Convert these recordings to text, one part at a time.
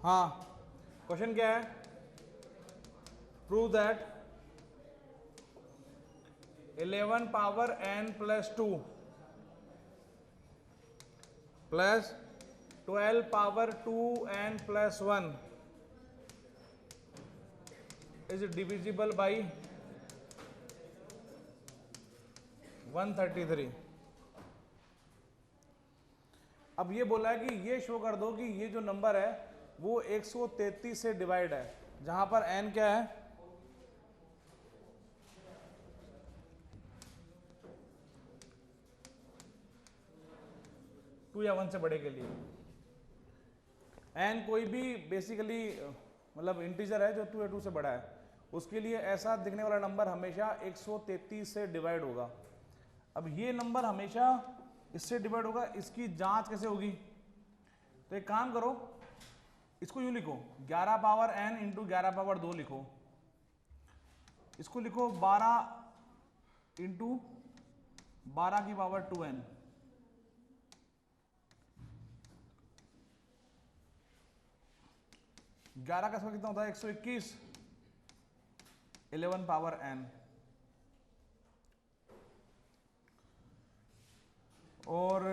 हाँ, क्वेश्चन क्या है? Prove that 11 power n plus 2 plus 12 power 2n plus 1 is divisible by 133। अब ये बोला है कि ये शो कर दो कि ये जो नंबर है वो 133 से डिवाइड है, जहां पर n क्या है? 2 या 1 से बड़े के लिए। n कोई भी बेसिकली मतलब इंटीजर है जो 2 या 2 से बड़ा है, उसके लिए ऐसा दिखने वाला नंबर हमेशा 133 से डिवाइड होगा। अब ये नंबर हमेशा इससे डिवाइड होगा, इसकी जांच कैसे होगी? तो एक काम करो, इसको यूं लिखो 11 पावर n इंटू 11 पावर 2 लिखो, इसको लिखो 12 इंटू 12 की पावर 2n, ग्यारह का कितना होता है? 121, 11 पावर n, और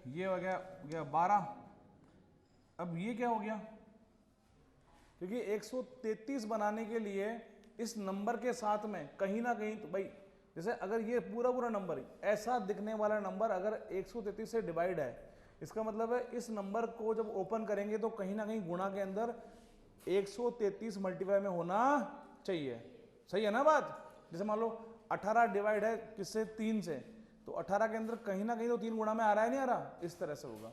ये हो गया 12। अब ये क्या हो गया? क्योंकि 133 बनाने के लिए इस नंबर के साथ में कहीं ना कहीं, तो भाई जैसे अगर ये पूरा नंबर ऐसा दिखने वाला नंबर अगर 133 से डिवाइड है, इसका मतलब है इस नंबर को जब ओपन करेंगे तो कहीं ना कहीं गुणा के अंदर 133 मल्टीप्लाई में होना चाहिए। सही है ना बात? जैसे मान लो 18 डिवाइड है किससे? 3 से, तो 18 के अंदर कहीं ना कहीं तो 3 गुणा में आ रहा है, नहीं आ रहा? इस तरह से होगा।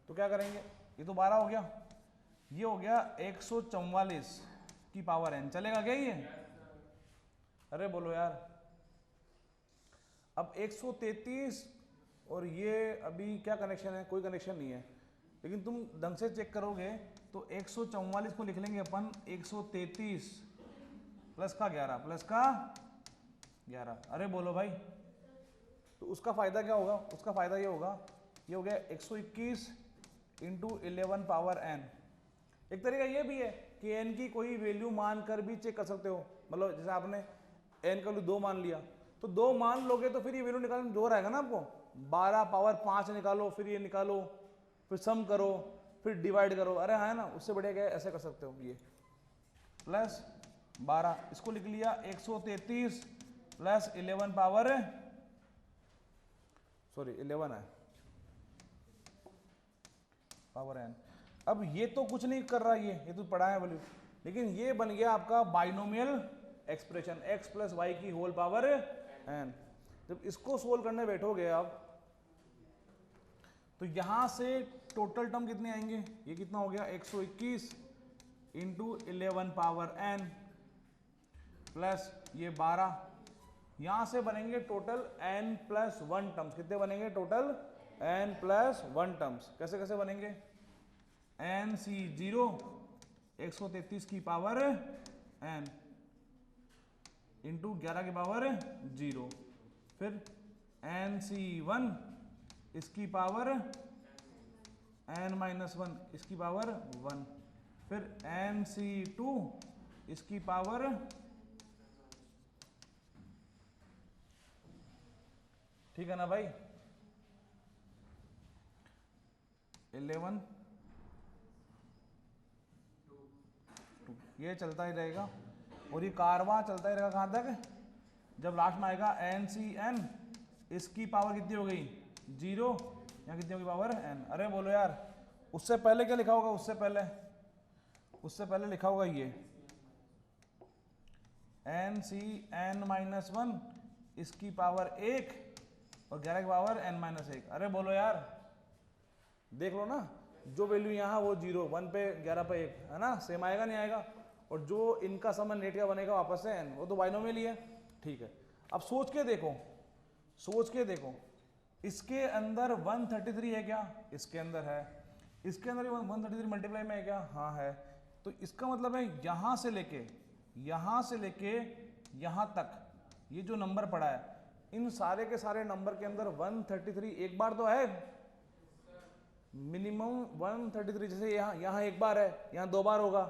तो क्या करेंगे? ये तो 12 हो गया, ये हो गया 144 की पावर n। चलेगा क्या ये? अरे बोलो यार। अब 133 और ये अभी क्या कनेक्शन है? कोई कनेक्शन नहीं है, लेकिन तुम ढंग से चेक करोगे तो 144 को लिख लेंगे अपन 133 प्लस का 11 प्लस का 11। अरे बोलो भाई। तो उसका फायदा क्या होगा? उसका फायदा ये होगा, ये हो गया 121 इंटू 11 पावर n। एक तरीका ये भी है कि n की कोई वैल्यू मान कर भी चेक कर सकते हो। मतलब जैसे आपने n का वैल्यू 2 मान लिया, तो 2 मान लोगे तो फिर ये वैल्यू निकालने में जोर आएगा ना आपको। 12 पावर 5 निकालो, फिर ये निकालो, फिर सम करो, फिर डिवाइड करो। अरे हाँ ना, उससे बढ़िया क्या है? ऐसे कर सकते हो, ये प्लस 12, इसको लिख लिया 133 प्लस 11 पावर, सॉरी 11 है पावर n। अब ये तो कुछ नहीं कर रहा, ये तो पढ़ा है वैल्यू, लेकिन ये बन गया आपका binomial expression x plus Y की होल पावर n। जब इसको सोल्व करने बैठोगे आप, तो यहां से टोटल टर्म कितने आएंगे? ये कितना हो गया? 121 इंटू 11 पावर n प्लस ये 12। यहां से बनेंगे टोटल n प्लस 1 टर्म्स। कितने बनेंगे टोटल? n plus 1 terms. कैसे कैसे बनेंगे? n सी 0 133 की पावर n इंटू 11 की पावर 0, फिर n सी 1 इसकी पावर n माइनस 1 इसकी पावर 1, फिर n सी 2 इसकी पावर, ठीक है ना भाई? 11 ये चलता ही रहेगा, और ये कारवां चलता ही रहेगा कहां तक? जब लास्ट में आएगा एन सी एन, इसकी पावर कितनी हो गई? 0, यहाँ कितनी होगी पावर n। अरे बोलो यार। उससे पहले क्या लिखा होगा? उससे पहले लिखा होगा ये एन सी एन माइनस 1 इसकी पावर 1 और 11 की पावर n माइनस 1। अरे बोलो यार, देख लो ना, जो वैल्यू यहाँ वो 0, 1 पे 11 पे 1 है ना, सेम आएगा नहीं आएगा? और जो इनका सम नेट का बनेगा वापस से n, वो तो बाइनोमियल ही है। ठीक है, अब सोच के देखो, इसके अंदर 133 है क्या? इसके अंदर है। इसके अंदर 133 मल्टीप्लाई में है क्या? हाँ है। तो इसका मतलब है यहां से लेके यहां तक ये जो नंबर पड़ा है, इन सारे के सारे नंबर के अंदर 133 एक बार तो है। मिनिमम 133, जैसे यहाँ एक बार है, यहाँ 2 बार होगा,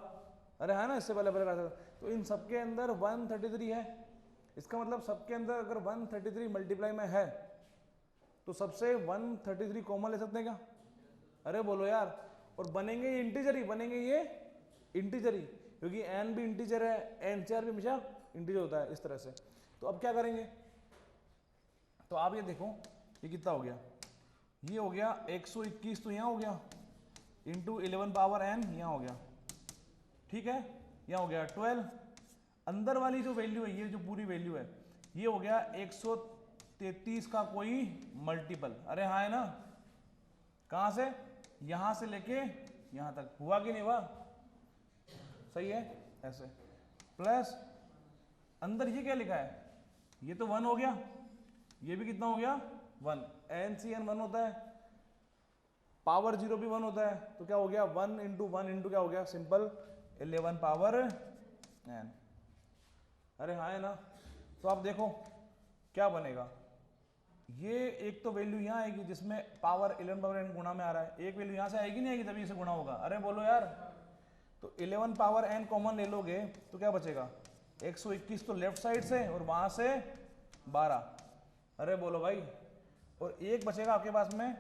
अरे है ना, इससे पहले पहले कहा था। तो इन सबके अंदर 133 है, इसका मतलब सबके अंदर अगर 133 मल्टीप्लाई में है तो सबसे 133 कॉमन ले सकते हैं क्या? अरे बोलो यार। और बनेंगे ये इंटीजर ही, बनेंगे ये इंटीजर ही, क्योंकि n भी इंटीजर है, NCR भी हमेशा इंटीजर होता है, इस तरह से। तो अब क्या करेंगे, तो आप ये देखो ये कितना हो गया, ये हो गया 121, तो यहाँ हो गया इंटू 11 पावर n, यहाँ हो गया, ठीक है, यहाँ हो गया 12। अंदर वाली जो वैल्यू है, ये जो पूरी वैल्यू है, ये हो गया 133 का कोई मल्टीपल, अरे हाँ है ना, कहाँ से, यहाँ से लेके यहाँ तक, हुआ कि नहीं हुआ, सही है, ऐसे। प्लस अंदर ये क्या लिखा है, ये तो 1 हो गया, ये भी कितना हो गया 1, NCN 1 होता है, पावर 0 भी 1 होता है, तो क्या हो गया 1 इंटू 1 इंटू क्या हो गया, सिंपल 11 पावर n। अरे हाँ है ना। तो आप देखो क्या बनेगा, ये एक तो वैल्यू यहाँ आएगी जिसमें पावर 11 पावर n गुणा में आ रहा है, एक वैल्यू यहाँ से आएगी नहीं आएगी, तभी इसे गुणा होगा, अरे बोलो यार। तो 11 पावर n कॉमन ले लोगे तो क्या बचेगा, 121 तो लेफ्ट साइड से और वहां से 12, अरे बोलो भाई। और एक बचेगा आपके पास में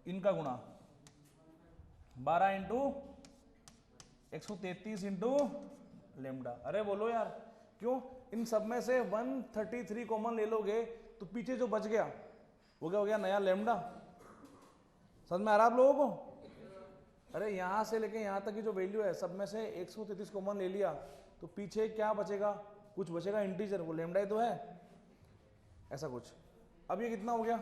इनका गुणा, 12 इंटू 133 इंटू लेमडा, अरे बोलो यार क्यों, इन सब में से 133 कॉमन ले लोगे तो पीछे जो बच गया वो क्या हो गया, नया लेमडा। समझ में आ रहा आप लोगों को? अरे यहां से लेके यहां तक की जो वैल्यू है, सब में से 133 कॉमन ले लिया तो पीछे क्या बचेगा, कुछ बचेगा इंटीजर, वो लेमडा ही तो है, ऐसा कुछ। अब ये कितना हो गया,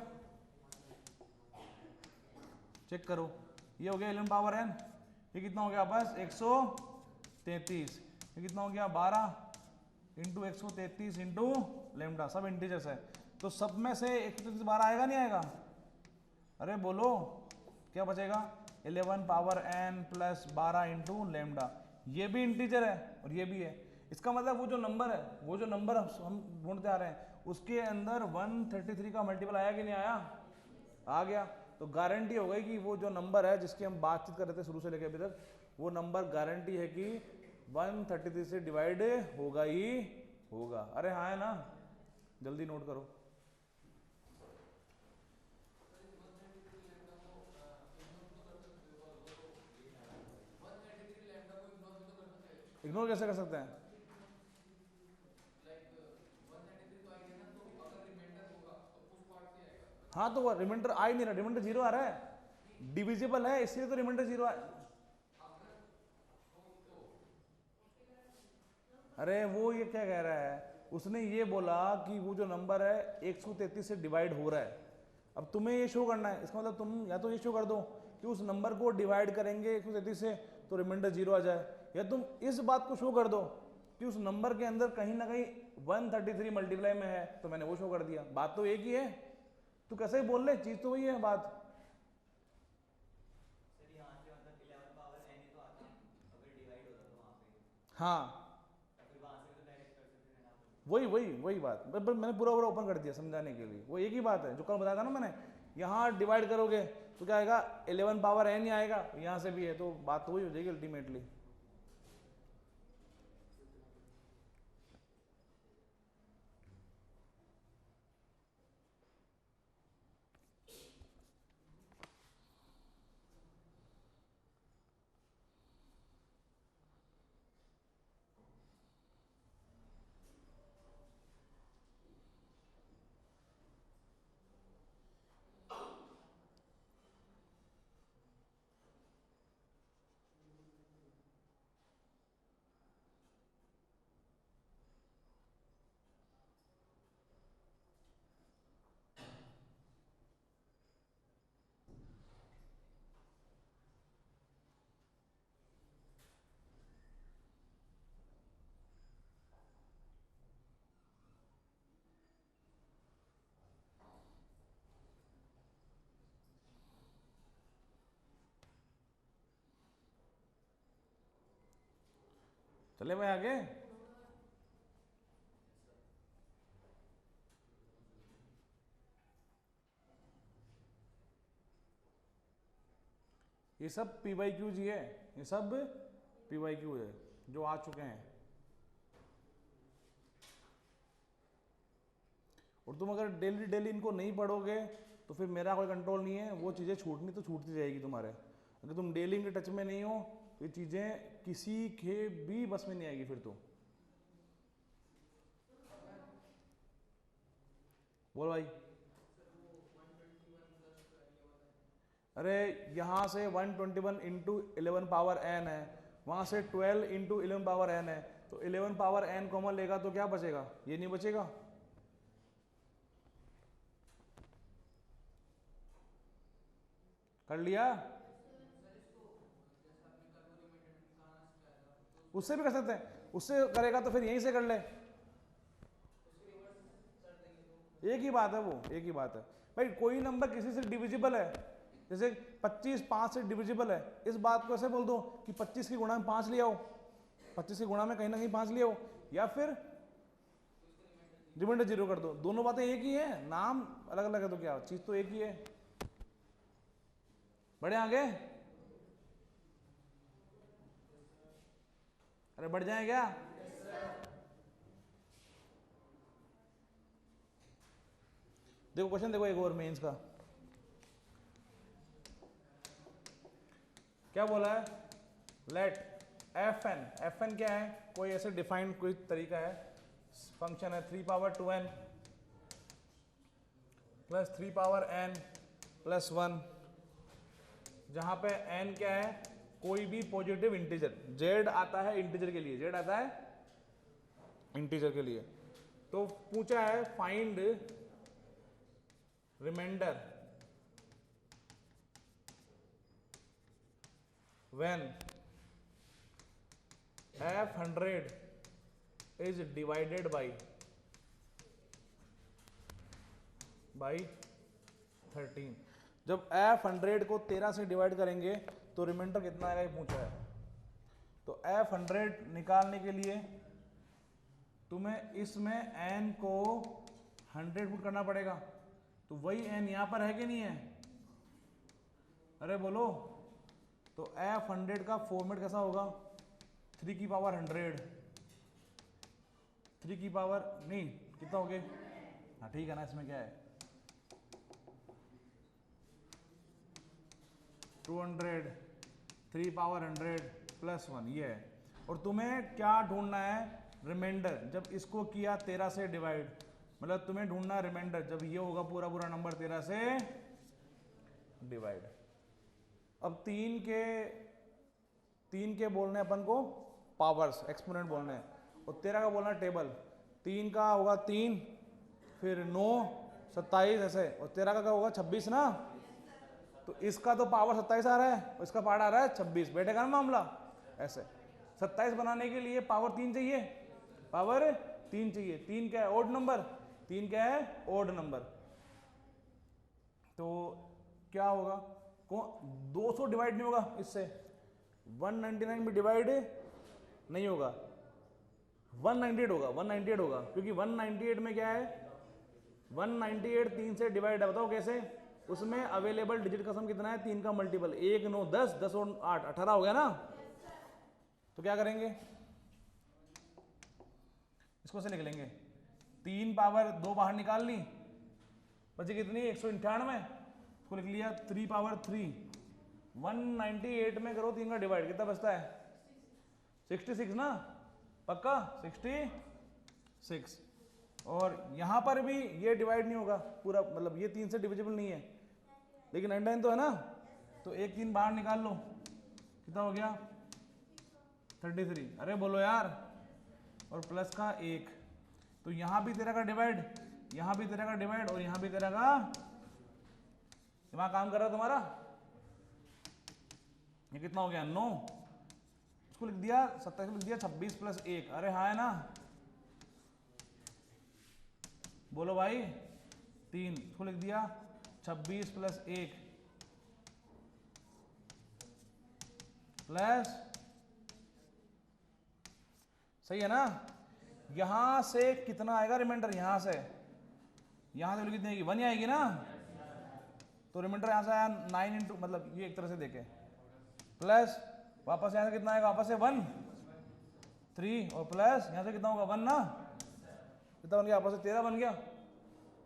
चेक करो, ये हो गया 11 पावर n, ये कितना हो गया बस 133, ये कितना हो गया 12 इंटू 133 इंटू लेमडा, सब इंटीजर्स है, तो सब में से 133 12 आएगा नहीं आएगा, अरे बोलो क्या बचेगा, 11 power n plus 12 into lambda, ये भी इंटीजर है और ये भी है। इसका मतलब वो जो नंबर है, वो जो नंबर हम ढूंढते आ रहे हैं उसके अंदर 133 का मल्टीपल आया कि नहीं आया, आ गया। तो गारंटी हो गई कि वो जो नंबर है जिसकी हम बातचीत कर रहे थे शुरू से लेकर अभी तक, वो नंबर गारंटी है कि 133 से डिवाइड होगा ही होगा, अरे हाँ है ना, जल्दी नोट करो। इग्नोर कैसे कर सकते हैं, हाँ तो वो रिमाइंडर आ ही नहीं रहा, रिमाइंडर 0 आ रहा है, डिविजिबल है इसलिए तो रिमाइंडर 0 आ। अरे वो ये क्या कह रहा है, उसने ये बोला कि वो जो नंबर है 133 से डिवाइड हो रहा है, अब तुम्हें ये शो करना है, इसका मतलब तुम या तो ये शो कर दो कि उस नंबर को डिवाइड करेंगे 133 से तो रिमाइंडर 0 आ जाए, या तुम इस बात को शो कर दो कि उस नंबर के अंदर कहीं ना कहीं 133 मल्टीप्लाई में है, तो मैंने वो शो कर दिया, बात तो एक ही है, तू कैसे ही बोल ले, चीज तो वही है बात। हाँ वही वही वही बात, मैंने पूरा पूरा ओपन कर दिया समझाने के लिए, वो एक ही बात है जो कल बताया था ना मैंने, यहाँ डिवाइड करोगे तो क्या आएगा 11 पावर n ही आएगा, यहाँ से भी है, तो बात तो वही हो जाएगी अल्टीमेटली। चले भाई आगे। ये सब पी बाई क्यू जी है, ये सब पी बाई क्यू है जो आ चुके हैं। और तुम अगर डेली डेली इनको नहीं पढ़ोगे तो फिर मेरा कोई कंट्रोल नहीं है, वो चीज़ें छूटनी तो छूटती जाएगी तुम्हारे। अगर तुम डेली इनके टच में नहीं हो तो ये चीज़ें किसी के भी बस में नहीं आएगी फिर तो। बोल भाई। अरे यहाँ से 121 इंटू 11 पावर n है, वहाँ से 12 इंटू 11 पावर n है, तो 11 पावर n कॉमन लेगा तो क्या बचेगा? ये नहीं बचेगा। कर लिया? उससे भी कर सकते हैं, उससे करेगा तो फिर यहीं से कर ले, एक ही बात है वो, एक ही बात है भाई। कोई नंबर किसी से डिविजिबल है, जैसे 25 5 से डिविजिबल है, इस बात को ऐसे बोल दो कि 25 की गुणा में 5 ले आओ, 25 की गुणा में कहीं ना कहीं 5 ले आओ, या फिर रिमाइंडर 0 कर दो। दोनों बातें एक ही है, नाम अलग अलग है तो क्या, चीज तो एक ही है। बढ़े आगे? अरे बढ़ जाए क्या? देखो क्वेश्चन देखो एक और मेंस का क्या बोला है, लेट एफ एन क्या है, कोई ऐसे डिफाइंड कोई तरीका है, फंक्शन है 3 power 2n plus 3 power n plus 1, जहां पे n क्या है, कोई भी पॉजिटिव इंटीजर, z आता है इंटीजर के लिए, z आता है इंटीजर के लिए। तो पूछा है find reminder when f100 is divided by 13। जब f100 को 13 से डिवाइड करेंगे तो रिमाइंडर कितना आएगा ये पूछा है। तो f100 निकालने के लिए तुम्हें इसमें n को 100 पुट करना पड़ेगा, तो वही n यहां पर है कि नहीं है? अरे बोलो। तो f100 का फॉर्मेट कैसा होगा, 3 की पावर 100, 3 की पावर नहीं कितना हो गया, हाँ ठीक है ना, इसमें क्या है 200, 3 पावर 100 प्लस 1 ये है। और तुम्हें क्या ढूंढना है, रिमाइंडर जब इसको किया 13 से डिवाइड, मतलब तुम्हें ढूंढना है रिमाइंडर जब ये होगा पूरा पूरा नंबर 13 से डिवाइड। अब 3 के बोलने अपन को पावर्स एक्सपोनेंट बोलने हैं, और 13 का बोलना टेबल। 3 का होगा 3, फिर 9 27 ऐसे, और 13 का क्या होगा 26 ना, तो इसका तो पावर 27 आ रहा है और इसका पार्ट आ रहा है 26, बैठेगा ना मामला ऐसे। 27 बनाने के लिए पावर 3 चाहिए, पावर 3 चाहिए। 3 क्या है, ओड नंबर, 3 क्या है ओड नंबर। तो क्या होगा, 200 डिवाइड नहीं होगा इससे, 199 भी डिवाइड नहीं होगा, 198 होगा, 198 होगा, क्योंकि 198 में क्या है, 198 3 से डिवाइड है, बताओ कैसे? उसमें अवेलेबल डिजिट का सम कितना है, 3 का मल्टीपल, 1 9 10, 10 और 8 18 हो गया ना। तो क्या करेंगे, इसको से लिख लेंगे, 3 पावर 2 बाहर निकाल ली, बची कितनी 198, इसको लिख लिया 3 पावर 3, 198 में करो 3 का डिवाइड, कितना बचता है 66 ना, पक्का 66। और यहां पर भी ये डिवाइड नहीं होगा पूरा, मतलब ये 3 से डिविजिबल नहीं है, लेकिन अंडर तो है ना, तो एक 3 बाहर निकाल लो, कितना हो गया 33। अरे बोलो यार, और प्लस का 1, तो यहां भी 13 का डिवाइड, यहां भी 13 का डिवाइड, और यहां भी 13 का, दिमाग काम कर रहा है तुम्हारा। ये कितना हो गया 9, इसको लिख दिया 27 लिख दिया 26 प्लस 1, अरे हाँ है ना, बोलो भाई 3, इसको लिख दिया 26 प्लस 1 प्लस, सही है ना। यहां से कितना आएगा रिमाइंडर, यहां से कितनी आएगी 1 ही आएगी ना, तो रिमाइंडर यहां से आया 9 इंटू, मतलब ये एक तरह से देखे प्लस वापस यहाँ से कितना आएगा, वापस से 1 3 और प्लस यहाँ से कितना होगा 1 ना, कितना बन गया, वापस से 13 बन गया।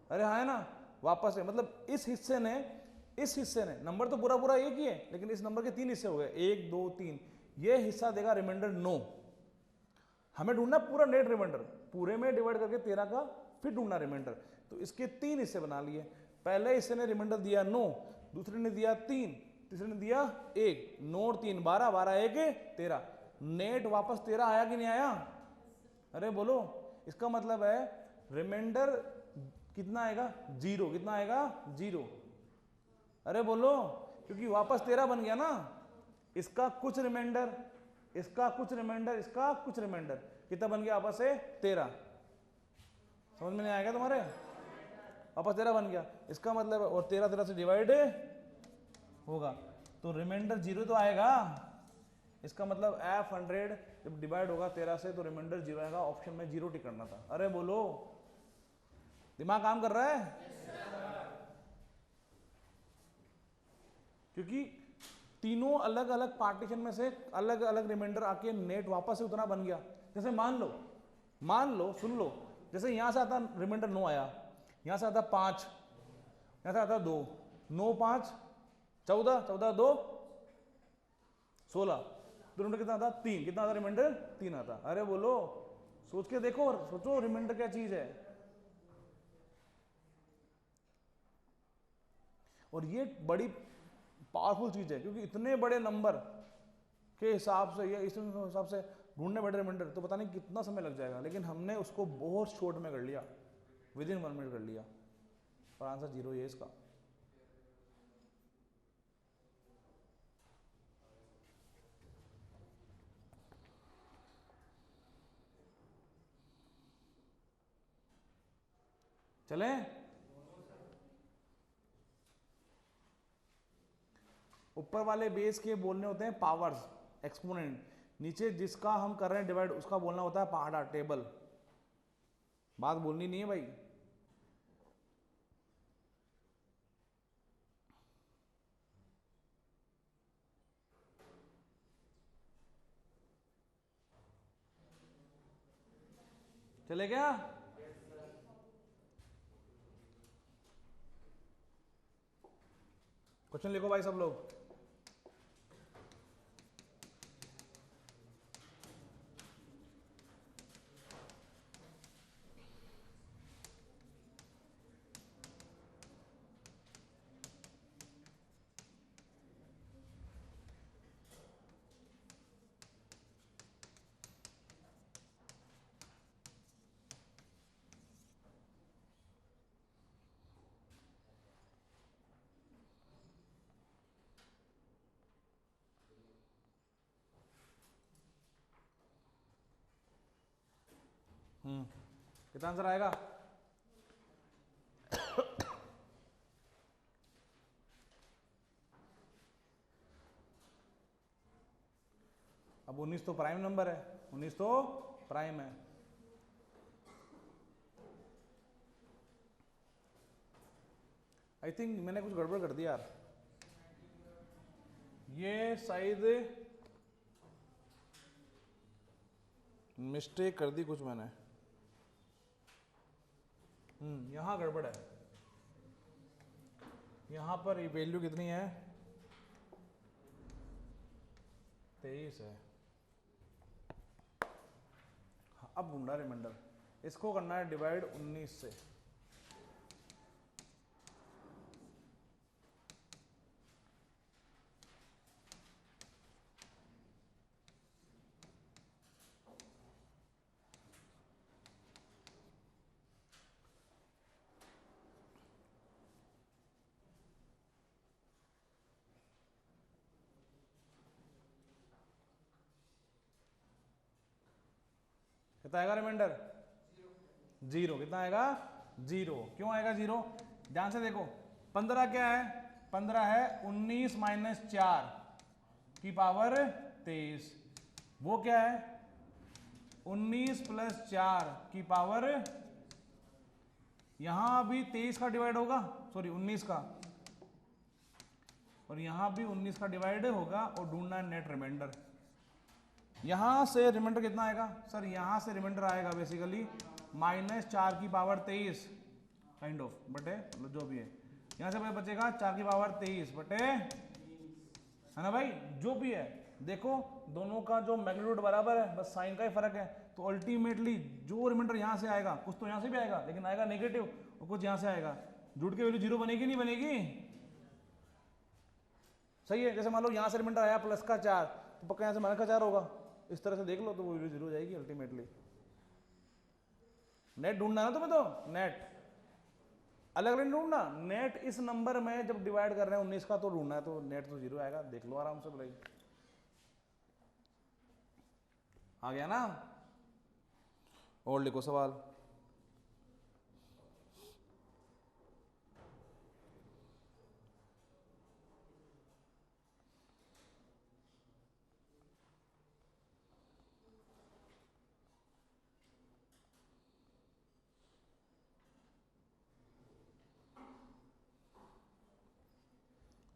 अरे हाँ है ना, वापस से मतलब इस हिस्से ने नंबर तो पूरा पूरा एक ही है, लेकिन इस नंबर के 3 हिस्से हो गए, 1 2 3। ये हिस्सा देगा रिमाइंडर 9। हमें ढूंढना पूरा नेट रिमाइंडर, पूरे में डिवाइड करके 13 का फिर ढूंढना रिमाइंडर। तो इसके 3 हिस्से बना लिए। पहले हिस्से ने रिमाइंडर दिया 9, दूसरे ने दिया 3, तीसरे ने दिया 1। 9 और 3 12, 12 1 13। नेट वापस 13 आया कि नहीं आया? अरे बोलो, इसका मतलब है रिमाइंडर कितना आएगा, 0। कितना आएगा, 0। अरे बोलो, क्योंकि वापस 13 बन गया ना, इसका कुछ रिमाइंडर, इसका कुछ रिमाइंडर, इसका कुछ रिमाइंडर, कितना बन गया वापस से 13। समझ में नहीं आएगा तुम्हारे? वापस 13 बन गया, इसका मतलब है, और 13 13 से डिवाइड होगा तो रिमाइंडर 0 तो आएगा। इसका मतलब F100 जब डिवाइड होगा 13 से तो रिमाइंडर 0 आएगा। ऑप्शन में 0 टिक करना था। अरे बोलो, दिमाग काम कर रहा है? क्योंकि तीनों अलग अलग पार्टीशन में से अलग अलग रिमाइंडर आके नेट वापस से उतना बन गया। जैसे मान लो सुन लो, जैसे यहां से आता रिमाइंडर 9 आया, यहां से आता 5, यहां से आता 2, 9 5 14, 14 2 16, तो रिमाइंडर कितना आता 3। कितना आता रिमाइंडर? 3 आता। अरे बोलो, सोच के देखो, सोचो रिमाइंडर क्या चीज है। और ये बड़ी पावरफुल चीज है, क्योंकि इतने बड़े नंबर के हिसाब से, या इस हिसाब से ढूंढने बैठे रिमाइंडर तो पता नहीं कितना समय लग जाएगा, लेकिन हमने उसको बहुत शॉर्ट में कर लिया, विदिन 1 मिनट कर लिया। और आंसर 0 है इसका। चले, ऊपर वाले बेस के बोलने होते हैं पावर्स, एक्सपोनेंट। नीचे जिसका हम कर रहे हैं डिवाइड, उसका बोलना होता है पहाड़ा, टेबल। बात बोलनी नहीं है भाई। चले क्या? क्वेश्चन लिखो भाई सब लोग। कितना आंसर आएगा? अब 19 तो प्राइम नंबर है, 19 तो प्राइम है। आई थिंक मैंने कुछ गड़बड़ कर दिया यार, ये शायद मिस्टेक कर दी कुछ मैंने। यहां गड़बड़ है। यहां पर वैल्यू कितनी है? 23 है। अब ढूंढा रिमाइंडर, इसको करना है डिवाइड 19 से। कितना आएगा रिमाइंडर? 0। कितना आएगा? 0। क्यों आएगा 0? ध्यान से देखो, 15 क्या है? 15 है 19 माइनस 4 की पावर 23। वो क्या है? 19 प्लस 4 की पावर, यहां भी 23 का डिवाइड होगा, सॉरी 19 का, और यहाँ भी 19 का डिवाइड होगा और ढूंढना है नेट रिमाइंडर। यहाँ से रिमाइंडर कितना आएगा सर? यहाँ से रिमाइंडर आएगा बेसिकली -4 की पावर 23 काइंड ऑफ बटे मतलब जो भी है। यहाँ से बचेगा 4 की पावर 23 बटे, है ना भाई, जो भी है। देखो दोनों का जो मैग्नीट्यूड बराबर है, बस साइन का ही फर्क है। तो अल्टीमेटली जो रिमाइंडर यहाँ से आएगा, कुछ तो यहाँ से भी आएगा लेकिन आएगा नेगेटिव, और कुछ यहाँ से आएगा। जुड़ के वैल्यू 0 बनेगी नहीं बनेगी? सही है। जैसे मान लो यहाँ से रिमाइंडर आया प्लस का 4, तो पक्का यहाँ से माइनस का 4 होगा। इस तरह से देख लो तो वो वैल्यू 0 हो जाएगी अल्टीमेटली। नेट ढूंढना है ना तुम्हें, तो नेट अलग अलग ढूंढना। नेट इस नंबर में जब डिवाइड कर रहे हैं 19 का तो ढूंढना है, तो नेट तो 0 आएगा। देख लो आराम से भाई, आ गया ना? और लिखो सवाल।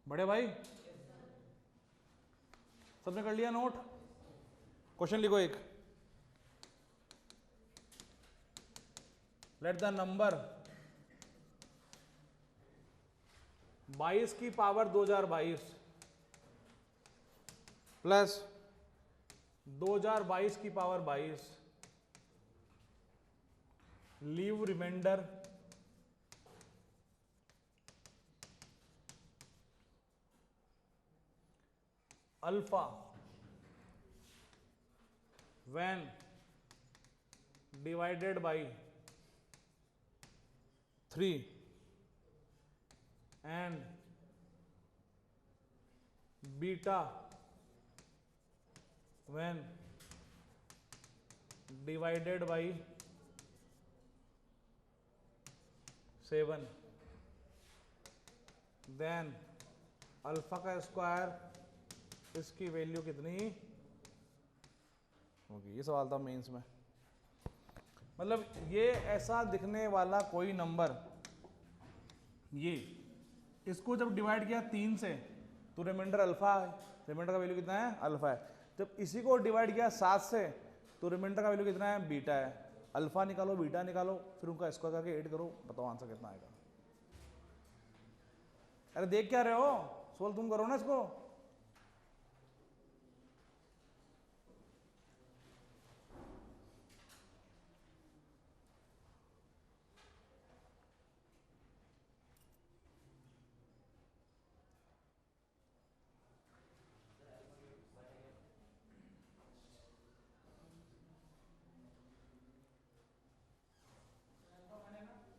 बड़े भाई सबने कर लिया नोट? क्वेश्चन लिखो एक। लेट द नंबर 22 की पावर 2022 प्लस 2022 की power 22 leave remainder alpha when divided by 3 and beta when divided by 7, then alpha का स्क्वायर इसकी वैल्यू कितनी होगी? ये सवाल था मेंस में। मतलब ये ऐसा दिखने वाला कोई नंबर, ये इसको जब डिवाइड किया 3 से तो रिमाइंडर अल्फा है। रिमाइंडर का वैल्यू कितना है? अल्फा है। जब इसी को डिवाइड किया 7 से तो रिमाइंडर का वैल्यू कितना है? बीटा है। अल्फा निकालो, बीटा निकालो, फिर उनका स्क्वायर करके ऐड करो, बताओ आंसर कितना आएगा। अरे देख क्या रहे हो, सोल्व तुम करो ना इसको।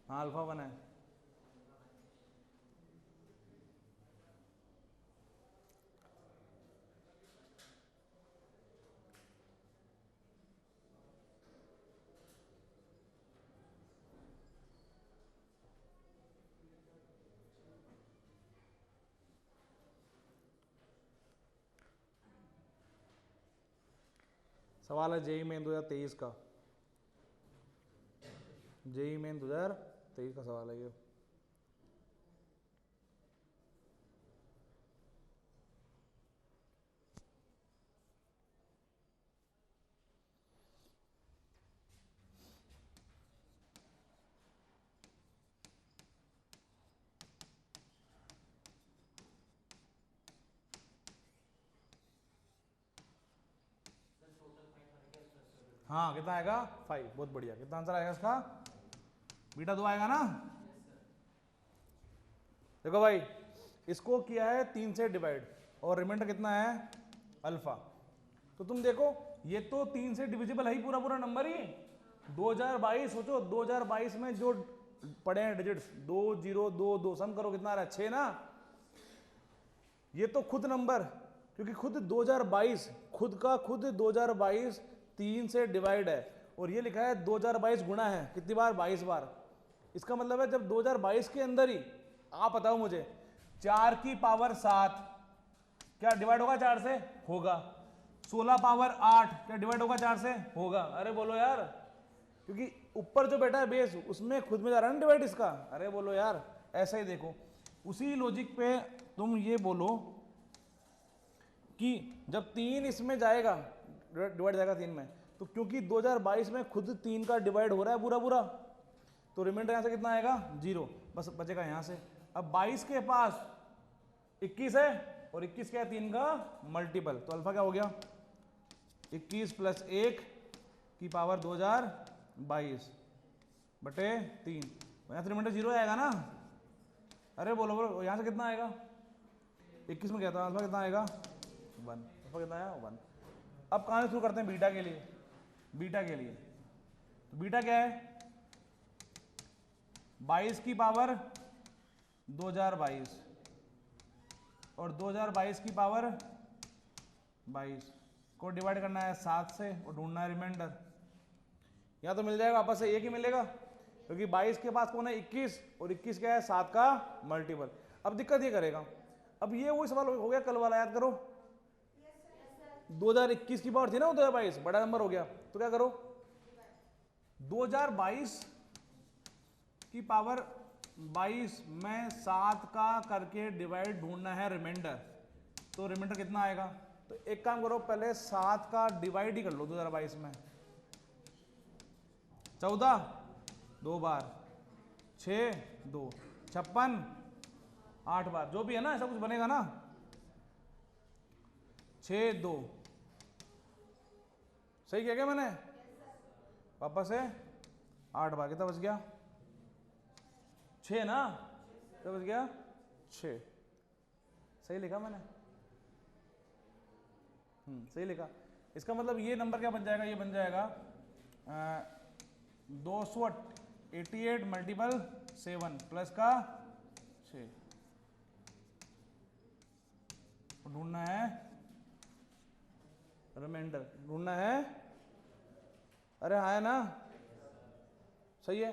हाँ अल्फा 1 है। सवाल है जेई मेन 2023 का। जेई मेन 2023 का सवाल है ये। हाँ कितना आएगा? 5। बहुत बढ़िया। कितना आंसर आएगा इसका? बीटा 2 आएगा ना? देखो भाई इसको किया है 3 से डिवाइड और रिमाइंडर कितना है? अल्फा। तो तुम देखो ये तो 3 से डिविजिबल है ही पूरा पूरा नंबर ही। 2022 सोचो, 2022 में जो पड़े हैं डिजिट्स 2 0 2 2, सम करो कितना आ रहा है? 6 ना। ये तो खुद नंबर, क्योंकि खुद 2022 खुद का खुद 2022 3 से डिवाइड है, और ये लिखा है 2022 गुणा है कितनी बार? 22 बार। इसका मतलब है जब 2022 के अंदर ही, आप बताओ मुझे, 4 की पावर 7 क्या डिवाइड होगा 4 से? होगा। 16 पावर 8 क्या डिवाइड होगा 4 से? होगा। अरे बोलो यार, क्योंकि ऊपर जो बैठा है बेस उसमें खुद में जा रहा है ना डिवाइड इसका। अरे बोलो यार, ऐसा ही देखो उसी लॉजिक पे तुम ये बोलो कि जब 3 इसमें जाएगा, डिवाइड जाएगा 3 में, तो क्योंकि 2022 में खुद 3 का डिवाइड हो रहा है पूरा पूरा, तो रिमाइंडर यहाँ से कितना आएगा 0, बस बचेगा यहाँ से। अब 22 के पास 21 है और 21 क्या है 3 का मल्टीपल, तो अल्फा क्या हो गया 21 + 1 की पावर 2022 बटे 3, यहाँ से रिमाइंडर 0 आएगा ना। अरे बोलो बोलो यहाँ से कितना आएगा 21 में क्या था अल्फा कितना आएगा 1, अल्फा कितना आया 1। अब कहाँ से शुरू करते हैं बीटा के लिए, बीटा के लिए तो बीटा क्या है 22 की पावर 2022 और 2022 की पावर 22 को डिवाइड करना है 7 से और ढूंढना है रिमाइंडर। यहाँ तो मिल जाएगा आपस से एक ही मिलेगा, क्योंकि 22 के पास कौन है 21 और 21 क्या है 7 का मल्टीपल। अब दिक्कत ये करेगा, अब ये वही सवाल हो गया कल वाला, याद करो 2021 की पावर थी ना 2022 बड़ा नंबर हो गया, तो क्या करो 2022 की पावर 22 में 7 का करके डिवाइड ढूंढना है रिमाइंडर, तो रिमाइंडर कितना आएगा, तो एक काम करो पहले 7 का डिवाइड ही कर लो 2022 में, 14 2 बार 6 2 56 8 बार जो भी है ना ऐसा कुछ बनेगा ना, 6 2 सही किया क्या मैंने, वापस से 8 बार कितना बच गया 6 ना, कितना बच गया 6, सही लिखा मैंने, सही लिखा। इसका मतलब ये नंबर क्या बन जाएगा, ये बन जाएगा 288 मल्टीपल 7 प्लस का 6, ढूंढना है रिमाइंडर, ढूंढना है, अरे हाँ है ना, सही है।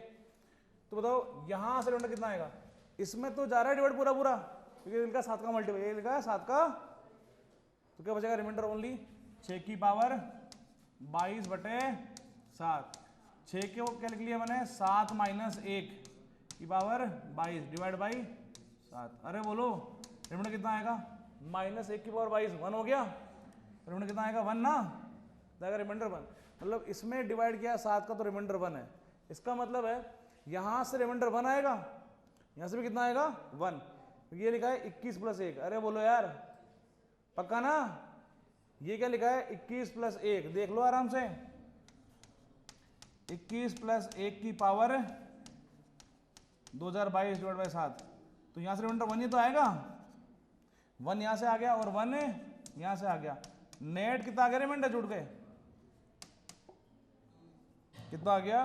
तो बताओ यहां से रिमाइंडर कितना आएगा, इसमें तो जा रहा है डिवाइड पूरा पूरा, क्योंकि इनका 7 का मल्टीपल, ये लिखा है 7 का, तो क्या बचेगा रिमाइंडर ओनली 6 की पावर 22 बटे 7, 6 के वो क्या लिख लिया मैंने 7 - 1 की पावर 22 डिवाइड बाई 7। अरे बोलो रिमाइंडर कितना आएगा -1 की पावर 22 1 हो गया, रिमाइंडर कितना आएगा 1 ना, जाएगा रिमाइंडर 1। मतलब इसमें डिवाइड किया 7 का तो रिमाइंडर 1 है, इसका मतलब है यहां से रिमाइंडर 1 आएगा, यहां से भी कितना आएगा 1, ये लिखा है 21 + 1। अरे बोलो यार पक्का ना, ये क्या लिखा है 21 + 1, देख लो आराम से 21 + 1 की पावर 2022 डिवाइड बाई 7, तो यहां से रिमाइंडर 1 ही तो आएगा, 1 यहां से आ गया और 1 यहां से आ गया, नेट कितना आ गया रिमाइंडर जुड़ के, कितना आ गया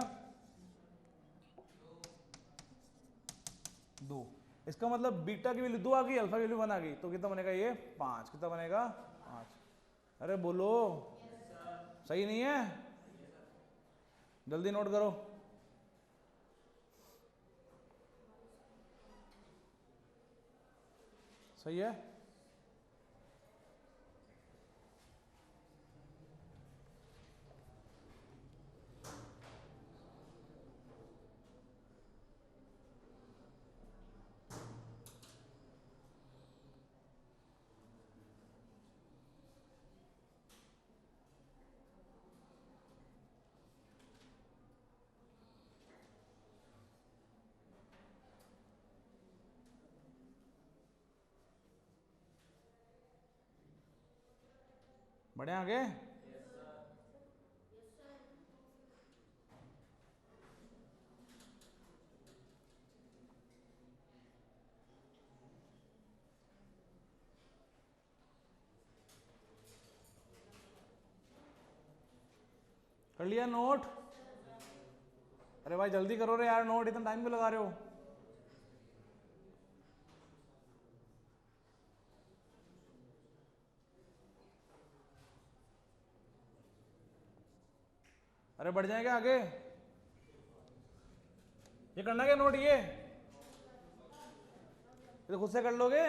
2। इसका मतलब बीटा की वैल्यू 2 आ गई, अल्फा की वैल्यू 1 आ गई, तो कितना बनेगा ये 5, कितना बनेगा 5। अरे बोलो सही नहीं है, जल्दी नोट करो। सही है, बढ़े आगे। कर लिया नोट, अरे भाई जल्दी करो रे यार नोट, इतना टाइम क्यों लगा रहे हो। अरे बढ़ जाएंगे आगे, ये करना क्या नोट, ये तो खुद से कर लोगे।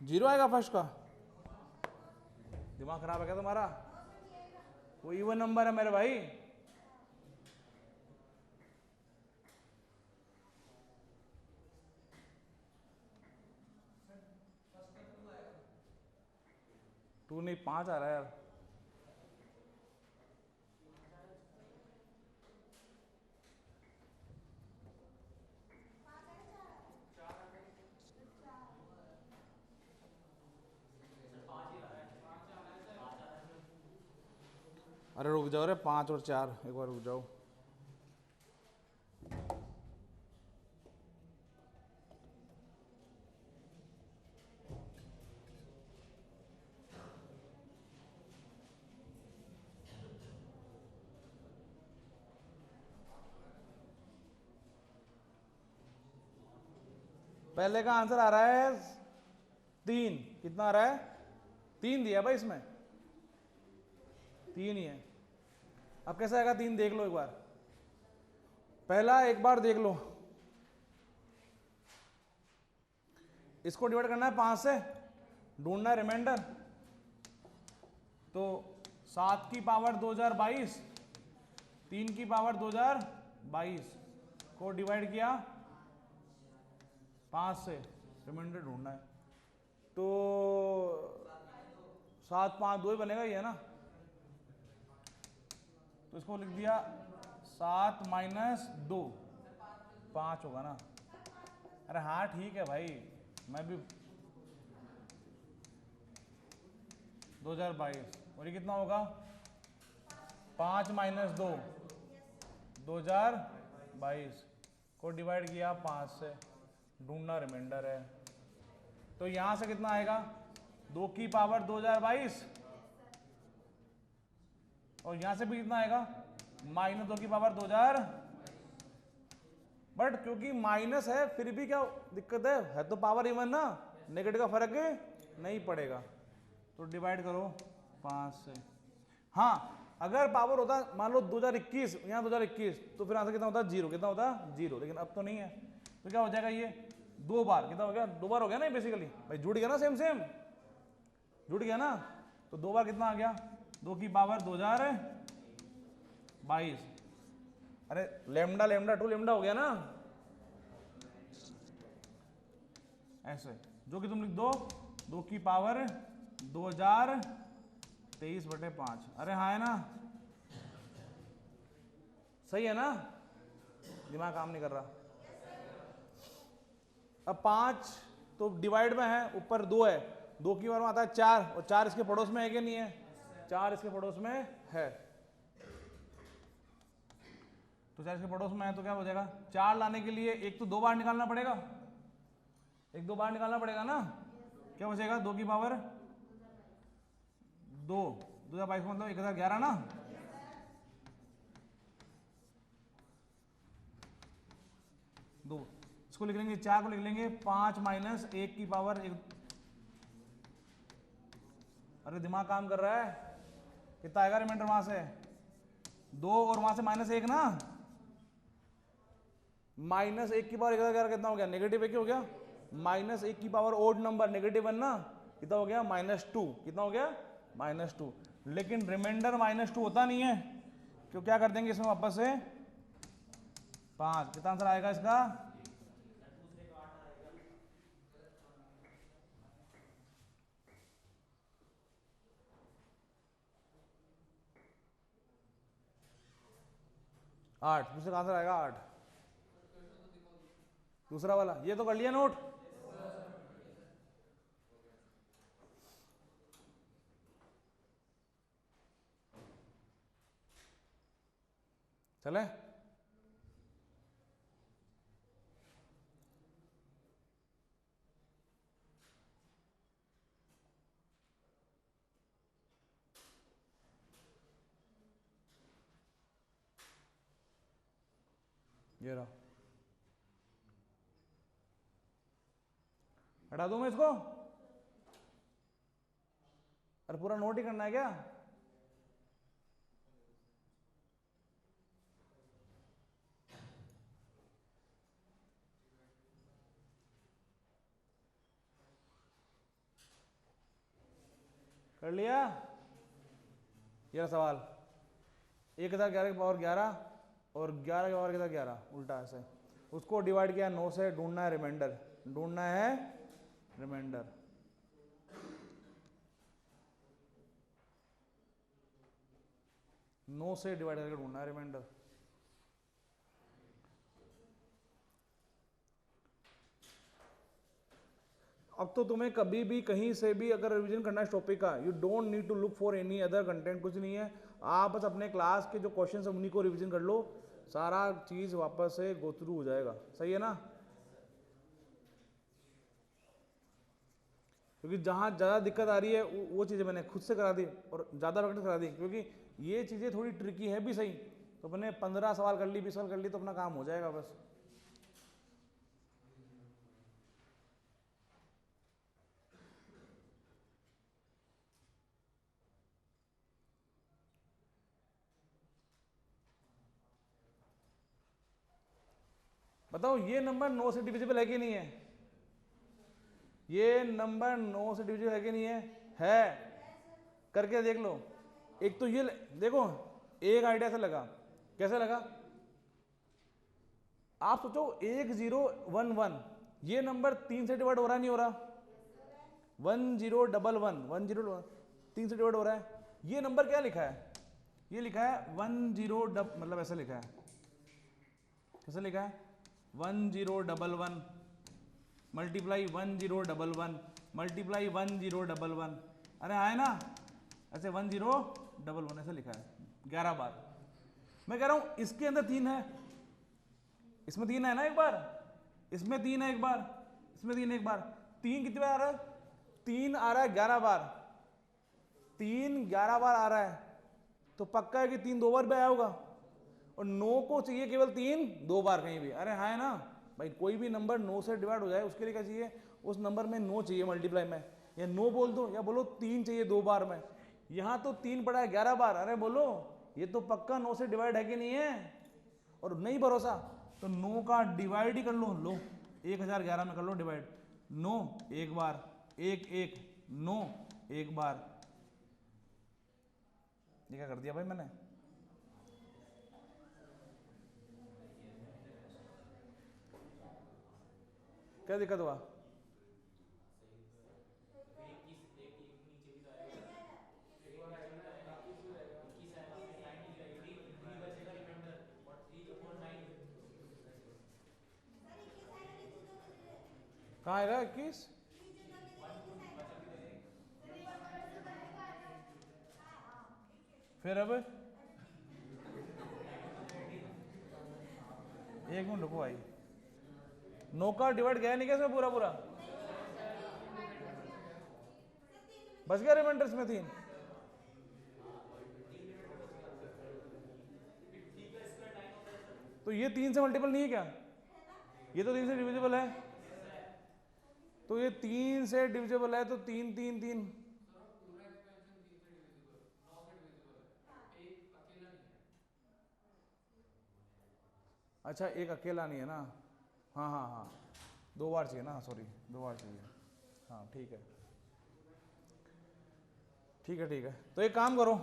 जीरो आएगा फर्स्ट का? दिमाग खराब है क्या तुम्हारा? वो इवन नंबर है मेरे भाई। टू नहीं 5 आ रहा है यार। अरे रुक जाओ रे, 5 और 4, एक बार रुक जाओ। पहले का आंसर आ रहा है 3। कितना आ रहा है? 3 दिया भाई इसमें, 3 ही है। अब कैसा आएगा 3? देख लो एक बार, पहला एक बार देख लो, इसको डिवाइड करना है 5 से, ढूंढना है रिमाइंडर। तो 7 की पावर 2022, 3 की पावर 2022 को डिवाइड किया 5 से, रिमाइंडर ढूंढना है। तो 7 5 2 ही बनेगा, ये है ना। तो इसको लिख दिया 7 माइनस 2, 5 होगा ना। अरे हाँ ठीक है भाई, मैं भी 2022, और ये कितना होगा? 5 माइनस 2, 2022 को डिवाइड किया 5 से, ढूंढना रिमाइंडर है। तो यहां से कितना आएगा? 2 की पावर 2022, और यहां से भी कितना आएगा? माइनस 2 की पावर 2000। बट क्योंकि माइनस है फिर भी क्या दिक्कत है तो पावर इवन ना, नेगेटिव का फर्क नहीं पड़ेगा। तो डिवाइड करो 5 से। हाँ, अगर पावर होता मान लो 2021, यहाँ 2021, तो फिर आंसर कितना होता? 0। कितना होता? 0। लेकिन अब तो नहीं है, तो क्या हो जाएगा ये 2 बार? कितना हो गया? 2 बार हो गया ना बेसिकली भाई, जुड़ गया ना, सेम सेम जुड़ गया ना। तो 2 बार कितना आ गया? 2 की पावर 2022। अरे लेमडा लेमडा 2 लेमडा हो गया ना, ऐसे, जो कि तुम लिख दो 2 की पावर 2023/5। अरे हाँ है ना, सही है ना? दिमाग काम नहीं कर रहा। अब 5 तो डिवाइड में है, ऊपर 2 है, 2 की बार में आता है 4, और 4 इसके पड़ोस में है कि नहीं है? 4 इसके पड़ोस में है, तो 4 इसके पड़ोस में है, तो क्या हो जाएगा? 4 लाने के लिए एक तो 2 बार निकालना पड़ेगा, 1 2 बार निकालना पड़ेगा ना। क्या बचेगा? 2 की पावर 2, 2022 मतलब 1011 ना। दो, इसको लिख लेंगे, 4 को लिख लेंगे 5 माइनस 1 की पावर 1। अरे दिमाग काम कर रहा है। कितना आएगा रिमाइंडर वहां से? 2, और वहां से -1 ना, -1 की पावर 1011 कितना हो गया? -1 हो गया। -1 की पावर ओड नंबर नेगेटिव 1 ना, कितना हो गया? -2। कितना हो गया? -2। लेकिन रिमाइंडर -2 होता नहीं है, क्यों? क्या कर देंगे इसमें वापस से 5। कितना आंसर आएगा इसका? आठ। दूसरे का आंसर आएगा 8। दूसरा वाला ये तो कर लिया नोट। चले, ये रहा, हटा दूं मैं इसको? अरे पूरा नोट ही करना है क्या? कर लिया? ये सवाल 1011 की पावर 11 और 11 की पावर कितना 11, उल्टा ऐसे उसको डिवाइड किया 9 से, ढूंढना है रिमाइंडर, ढूंढना है रिमाइंडर। नौ से डिवाइड करके ढूंढना है रिमाइंडर। अब तो तुम्हें कभी भी कहीं से भी अगर रिवीजन करना है टॉपिक का, you don't need to look for any other content, कुछ नहीं है। आप बस अपने क्लास के जो क्वेश्चन है उन्हीं को रिवीजन कर लो, सारा चीज वापस से गो थ्रू हो जाएगा। सही है ना? क्योंकि जहां ज्यादा दिक्कत आ रही है वो चीजें मैंने खुद से करा दी और ज्यादा प्रैक्टिस करा दी, क्योंकि ये चीजें थोड़ी ट्रिकी है भी सही। तो अपने 15 सवाल कर ली, 20 सवाल कर ली तो अपना काम हो जाएगा बस। बताओ ये नंबर 9 से डिविजिबल है कि नहीं है? ये नंबर 9 से डिविजिबल है कि नहीं है? है। करके देख लो। एक तो ये देखो, एक आइडिया से लगा, कैसे लगा? आप सोचो 1011, ये नंबर 3 से डिवाइड हो रहा नहीं हो रहा? 1011 1011 3 से डिवाइड हो रहा है। ये नंबर क्या लिखा है? ये लिखा है 10 मतलब ऐसा लिखा है, कैसे लिखा है? 1011 मल्टीप्लाई 1011 मल्टीप्लाई 1011। अरे आए ना ऐसे 1011 ऐसे लिखा है 11 बार। मैं कह रहा हूं इसके अंदर 3 है, इसमें 3 है ना एक बार, इसमें 3 है एक बार, इसमें 3 एक बार। 3 कितनी बार आ रहा है? 3 आ रहा है 11 बार, 3 11 बार आ रहा है, तो पक्का है कि 3 2 बार भी आया होगा। और 9 को चाहिए केवल 3 2 बार कहीं भी। अरे हाँ है ना भाई, कोई भी नंबर 9 से डिवाइड हो जाए उसके लिए क्या चाहिए? उस नंबर में 9 चाहिए मल्टीप्लाई में, या 9 बोल दो या बोलो 3 चाहिए 2 बार में। यहाँ तो 3 पड़ा है 11 बार, अरे बोलो ये तो पक्का 9 से डिवाइड है कि नहीं है? और नहीं भरोसा तो 9 का डिवाइड ही कर लो, लो 1011 में कर लो डिवाइड। 9 एक बार, 1 1 9 एक बार। ये क्या कर दिया भाई मैंने? क्या दिक्कत हुआ? कहाँ आएगा 21? फिर अब एक मिनट रुको भाई, 9 का डिवाइड गया नहीं क्या इसमें पूरा पूरा? बच गया रिमाइंडर इसमें 3। तो ये 3 से मल्टीपल नहीं है क्या? ये तो 3 से डिविजिबल है, तो ये 3 से डिविजिबल है, तो 3 3 3। अच्छा एक अकेला नहीं है ना? हाँ हाँ हाँ 2 बार चाहिए ना, सॉरी 2 बार चाहिए। हाँ ठीक है ठीक है ठीक है। तो एक काम करो,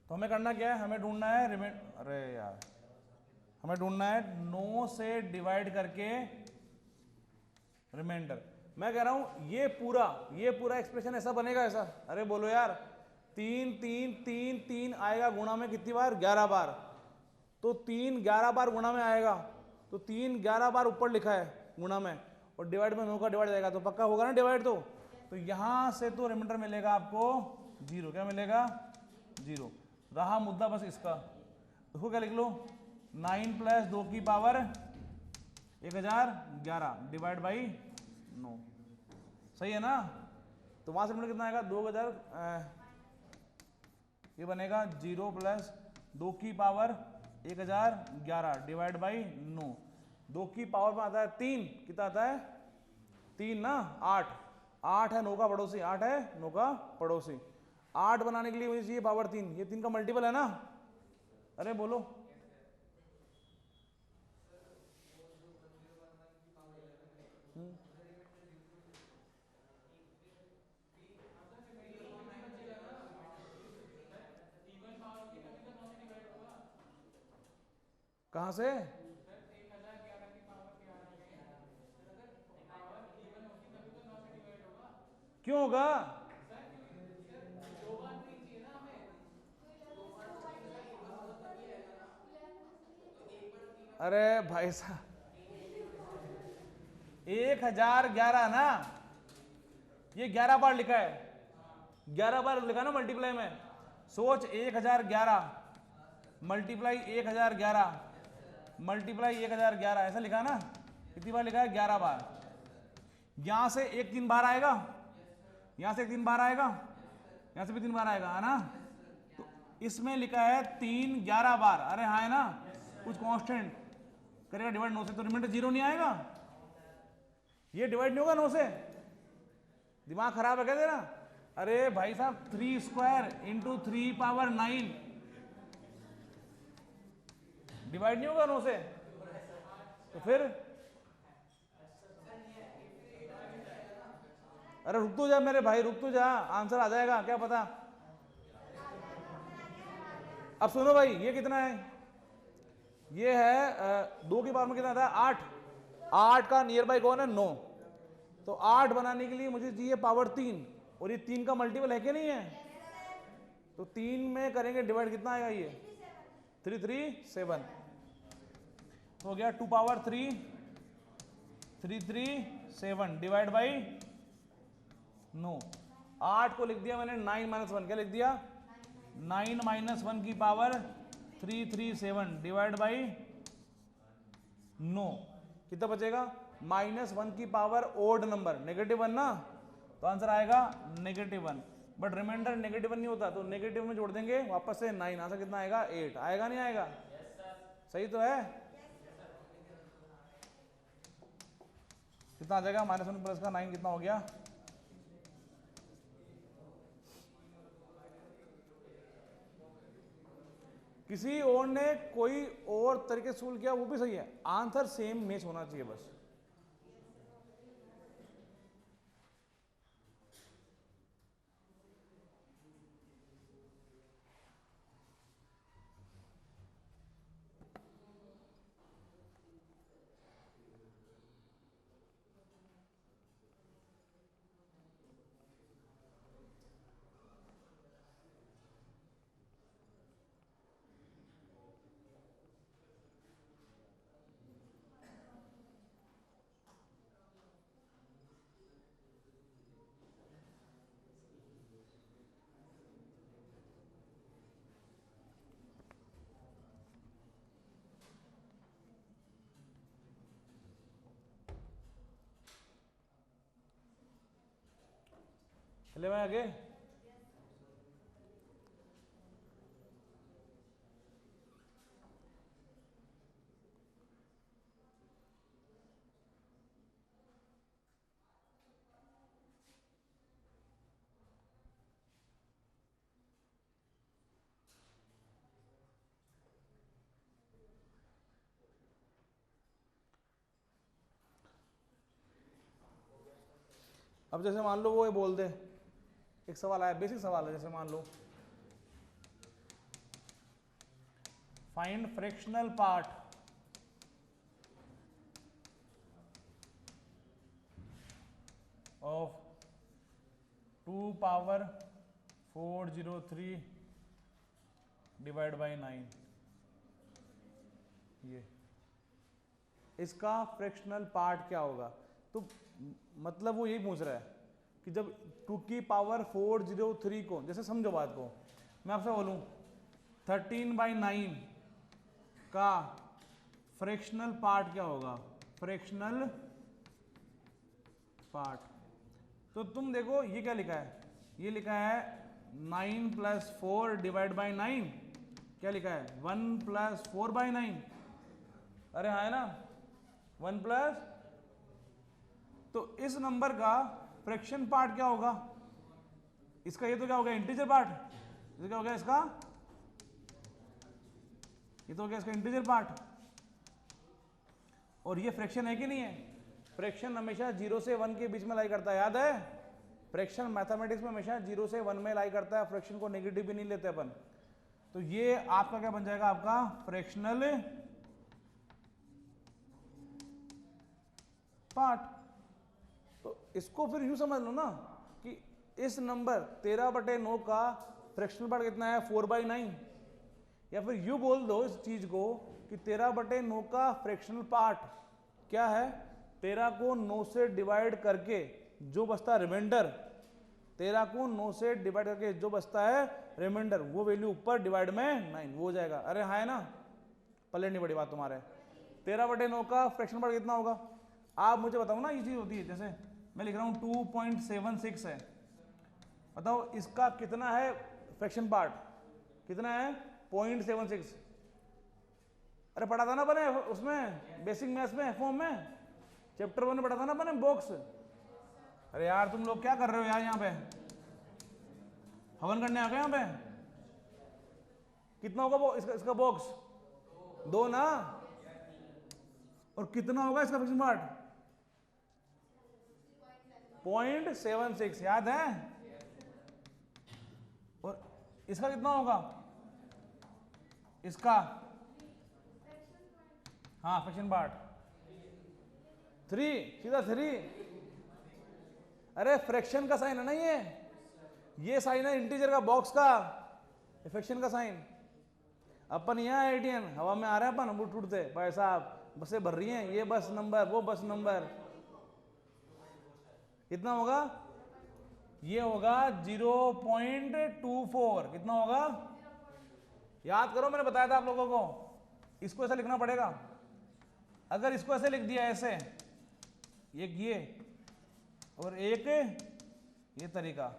तो हमें करना क्या है? हमें ढूंढना है अरे यार, हमें ढूंढना है 9 से डिवाइड करके रिमाइंडर। मैं कह रहा हूं ये पूरा एक्सप्रेशन ऐसा बनेगा ऐसा। अरे बोलो यार, 3 3 3 3 आएगा गुणा में कितनी बार? 11 बार। तो 3 11 बार गुणा में आएगा, तो 3 11 बार ऊपर लिखा है गुणा में, और डिवाइड में 9 का डिवाइड जाएगा, तो पक्का होगा ना डिवाइड। तो यहां से तो रिमाइंडर मिलेगा आपको 0। क्या मिलेगा? 0। रहा मुद्दा बस इसका, उसको क्या लिख लो? 9 + 2 की पावर 1011 डिवाइड बाई 9। सही है ना? तो वहां से कितना आएगा? 2000, ये बनेगा 0 + 2 की पावर 1011 डिवाइड बाई 9। 2 की पावर में आता है 3, कितना आता है? 3 ना, 8 8 है 9 का पड़ोसी, 8 है 9 का पड़ोसी। 8 बनाने के लिए मुझे चाहिए पावर 3, ये 3 का मल्टीपल है ना? अरे बोलो, कहां से? क्यों होगा? अरे भाई साहब 1011 ना, ये 11 बार लिखा है, 11 बार लिखा ना मल्टीप्लाई में। सोच 1011 मल्टीप्लाई 1011 मल्टीप्लाई 1011 ऐसा लिखा ना, कितनी बार लिखा है? 11 बार। यहां से एक 3 बार आएगा, यहां से एक 3 बार आएगा, यहां से भी 3 बार आएगा, है ना? तो इसमें लिखा है 3 11 बार। अरे हाँ है ना, कुछ कांस्टेंट करेगा डिवाइड 9 से, तो रिमाइंडर 0 नहीं आएगा। ये डिवाइड नहीं होगा 9 से। दिमाग खराब है क्या तेरा? अरे भाई साहब 3 स्क्वायर इंटू 3 पावर 9 डिवाइड नहीं होगा 9 से, तो फिर अरे रुक तो जा मेरे भाई, रुक तो जा, आंसर आ जाएगा, क्या पता। अब सुनो भाई, ये कितना है? ये है 2 की पावर में कितना था? 8। 8 का नियर बाई कौन है? 9। तो 8 बनाने के लिए मुझे चाहिए पावर 3, और ये 3 का मल्टीपल है कि नहीं है? तो 3 में करेंगे डिवाइड, कितना आएगा ये? 3 3 7 हो गया 2 पावर 3 3 3 7 डिवाइड बाई 9। 8 को लिख दिया मैंने 9 माइनस 1, क्या लिख दिया? 9 माइनस 1 की पावर 337 डिवाइड बाई 9। कितना बचेगा? -1 की पावर ओड नंबर, -1 ना, तो आंसर आएगा -1। बट रिमाइंडर -1 नहीं होता, तो नेगेटिव में जोड़ देंगे वापस से 9। आंसर कितना आएगा? 8 आएगा, नहीं आएगा? सही तो है? कितना आ जाएगा? -1 प्लस का 9 कितना हो गया? किसी और ने कोई और तरीके से सोल्व किया वो भी सही है, आंसर सेम मैच होना चाहिए बस। चले मैं आगे। अब जैसे मान लो वो ये बोल दे, एक सवाल आया, बेसिक सवाल है, जैसे मान लो find fractional part of 2 power 403 divide by 9। ये इसका फ्रैक्शनल पार्ट क्या होगा? तो मतलब वो यही पूछ रहा है कि जब 2 की पावर 403 को, जैसे समझो बात को, मैं आपसे बोलूं 13/9 का फ्रैक्शनल पार्ट क्या होगा? फ्रैक्शनल पार्ट, तो तुम देखो ये क्या लिखा है? ये लिखा है 9 + 4 डिवाइड बाई 9। क्या लिखा है? 1 + 4/9। अरे हाँ है ना, 1 प्लस, तो इस नंबर का फ्रैक्शन पार्ट क्या होगा? इसका ये तो क्या हो गया? Integer part. ये क्या हो गया इसका? ये तो हो गया इसका इंटीजर पार्ट। और ये फ्रैक्शन है कि नहीं है? फ्रैक्शन हमेशा 0 से 1 के बीच में लाई करता है, याद है? फ्रैक्शन मैथमेटिक्स में हमेशा 0 से 1 में लाई करता है, फ्रैक्शन को नेगेटिव भी नहीं लेते अपन। तो ये आपका क्या बन जाएगा? आपका फ्रैक्शनल पार्ट। तो इसको फिर यूं समझ लो ना कि इस नंबर 13/9 का फ्रैक्शनल पार्ट कितना है 4/9, या फिर यूं बोल दो इस चीज को कि 13/9 का फ्रैक्शनल पार्ट क्या है, 13 को 9 से डिवाइड करके जो बचता है रिमाइंडर, 13 को 9 से डिवाइड करके जो बचता है रिमाइंडर, वो वैल्यू ऊपर डिवाइड में 9 वो हो जाएगा। अरे हाँ है ना, पल्ले नहीं बड़ी बात तुम्हारे। 13/9 का फ्रैक्शनल पार्ट कितना होगा, आप मुझे बताओ ना। ये चीज होती है, जैसे मैं लिख रहा हूँ 2.76 है, बताओ इसका कितना है फ्रैक्शन पार्ट, कितना है 0.76। अरे पढ़ा था ना बने उसमें बेसिक मैथ्स में फॉर्म में, चैप्टर 1 में पढ़ा था ना बने बॉक्स। अरे यार तुम लोग क्या कर रहे हो यार, यहाँ पे हवन करने आ गए यहाँ पे। कितना होगा इसका बॉक्स 2 ना, और कितना होगा इसका फ्रैक्शन पार्ट 0.76 याद है। और इसका कितना होगा, इसका हाँ फ्रैक्शन पार्ट 3, सीधा 3। अरे फ्रैक्शन का साइन है ना ये साइन है इंटीजर का बॉक्स का, फ्रैक्शन का साइन। अपन यहाँ एटीएन हवा में आ रहे हैं अपन उठ उठते, भाई साहब बसें भर रही हैं, ये बस नंबर वो बस नंबर। कितना होगा, ये होगा 0.24। कितना होगा याद करो, मैंने बताया था आप लोगों को। इसको ऐसा लिखना पड़ेगा, अगर इसको ऐसे लिख दिया ऐसे, एक ये और एक ये तरीका,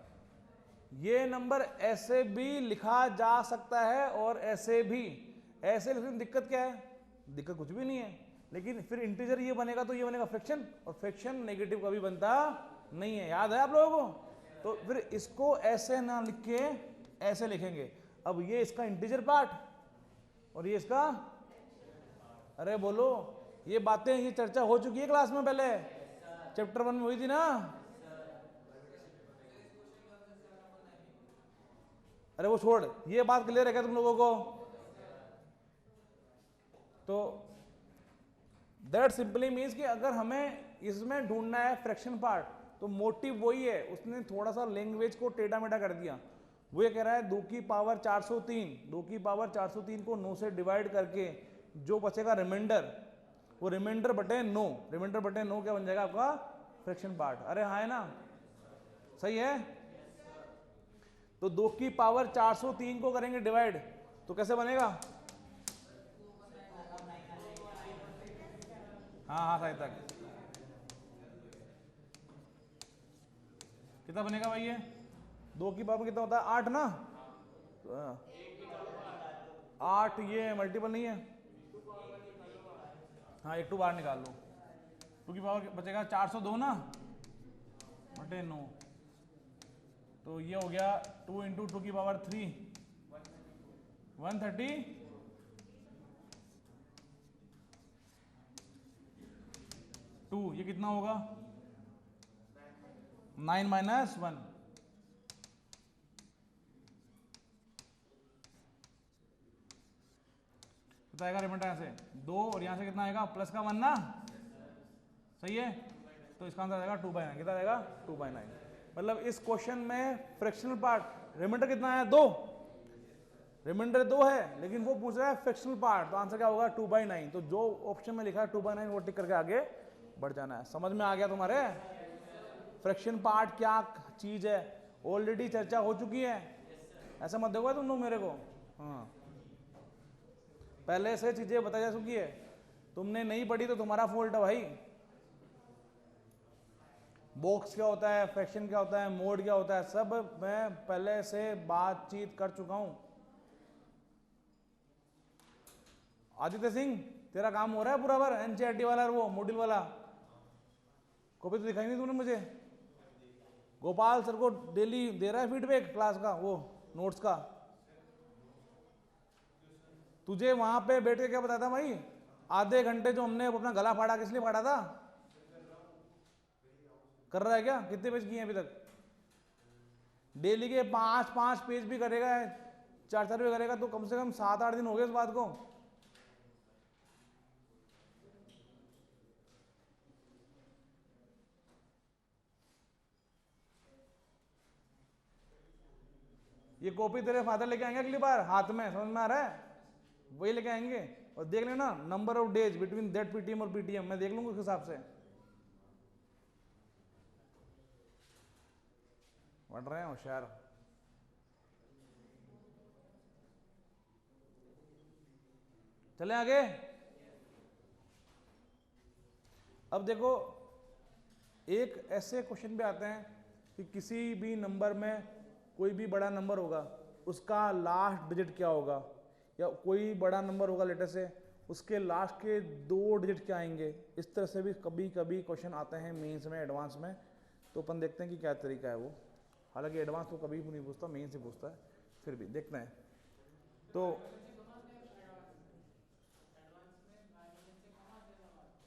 ये नंबर ऐसे भी लिखा जा सकता है और ऐसे भी। ऐसे लिखने में दिक्कत क्या है, दिक्कत कुछ भी नहीं है, लेकिन फिर इंटीजर ये बनेगा तो ये बनेगा फ्रैक्शन, और फ्रैक्शन नेगेटिव कभी बनता नहीं है, याद है आप लोगों को। तो फिर इसको ऐसे ना लिख के ऐसे लिखेंगे। अब ये इसका इंटीजर पार्ट और ये इसका, अरे बोलो, ये बातें ये चर्चा हो चुकी है क्लास में पहले, चैप्टर 1 में हुई थी ना। अरे वो छोड़, ये बात क्लियर है क्या तुम लोगों को। तो दैट सिंपली मीन्स कि अगर हमें इसमें ढूंढना है फ्रैक्शन पार्ट, तो मोटिव वही है, उसने थोड़ा सा लैंग्वेज को टेढ़ा मेढ़ा कर दिया। वो ये कह रहा है 2 की पावर 403 को 9 से डिवाइड करके जो बचेगा रिमाइंडर, वो रिमाइंडर बटे 9, रिमाइंडर बटे 9 क्या बन जाएगा आपका फ्रैक्शन पार्ट। अरे हाँ है ना, सही है। तो 2 की पावर 403 को करेंगे डिवाइड तो कैसे बनेगा, हाँ सही तक कितना बनेगा भाई, ये 2 की पावर कितना होता है 8 ना, तो 8 ये मल्टीपल नहीं है, हाँ 1 2 बाहर निकाल लो, 2 की पावर बचेगा 402 ना बटे 9, तो ये हो गया 2 × 2 की पावर 3 132। ये कितना होगा 9 - 1, कितना आएगा रिमाइंडर यहाँ से 2, और यहाँ से कितना आएगा प्लस का 1 ना, सही है। तो इसका आंसर आएगा 2/9। कितना आएगा 2/9। मतलब इस क्वेश्चन में फ्रैक्शनल पार्ट रिमाइंडर कितना है 2, रिमाइंडर 2 है, लेकिन वो पूछ रहा है फ्रैक्शनल पार्ट, तो आंसर क्या होगा 2/9। तो जो ऑप्शन में लिखा है 2/9 वो टिक करके आगे बढ़ जाना है। समझ में आ गया तुम्हारे, फ्रैक्शन पार्ट क्या चीज है, ऑलरेडी चर्चा हो चुकी है, ऐसा मत देखो तुम लोग मेरे को, हाँ पहले से चीजें बताई जा चुकी है, तुमने नहीं पढ़ी तो तुम्हारा फॉल्ट है भाई। बॉक्स क्या होता है, फ्रैक्शन क्या होता है, मोड क्या होता है, सब मैं पहले से बातचीत कर चुका हूं। आदित्य सिंह तेरा काम हो रहा है पूरा बार, एनसीईआरटी वाला और वो मॉड्यूल वाला कॉपी तो दिखाई नहीं तूने मुझे। गोपाल सर को डेली दे रहा है फीडबैक क्लास का, वो नोट्स का। तुझे वहां पे बैठ के क्या बताया था भाई, आधे घंटे जो हमने अपना गला फाड़ा, किस लिए फाड़ा था, कर रहा है क्या, कितने पेज किए अभी तक, डेली के 5 पेज भी करेगा, 4 भी करेगा, तो कम से कम 7 8 दिन हो गए इस बात को। ये कॉपी तेरे फादर लेके आएंगे अगली बार हाथ में, समझ में आ रहा है? वही लेके आएंगे और देख लेना number of days between that PTM और पीटीएम, मैं देख लूंगा उस हिसाब से। बढ़ रहे हैं होशियार। चले आगे। अब देखो एक ऐसे क्वेश्चन भी आते हैं कि किसी भी नंबर में कोई भी बड़ा नंबर होगा, उसका लास्ट डिजिट क्या होगा, या कोई बड़ा नंबर होगा लेटर से, उसके लास्ट के 2 डिजिट क्या आएंगे। इस तरह से भी कभी कभी क्वेश्चन आते हैं मेंस में, एडवांस में। तो अपन देखते हैं कि क्या तरीका है वो। हालांकि एडवांस तो कभी भी नहीं पूछता, मेंस से पूछता है, फिर भी देखते हैं। तो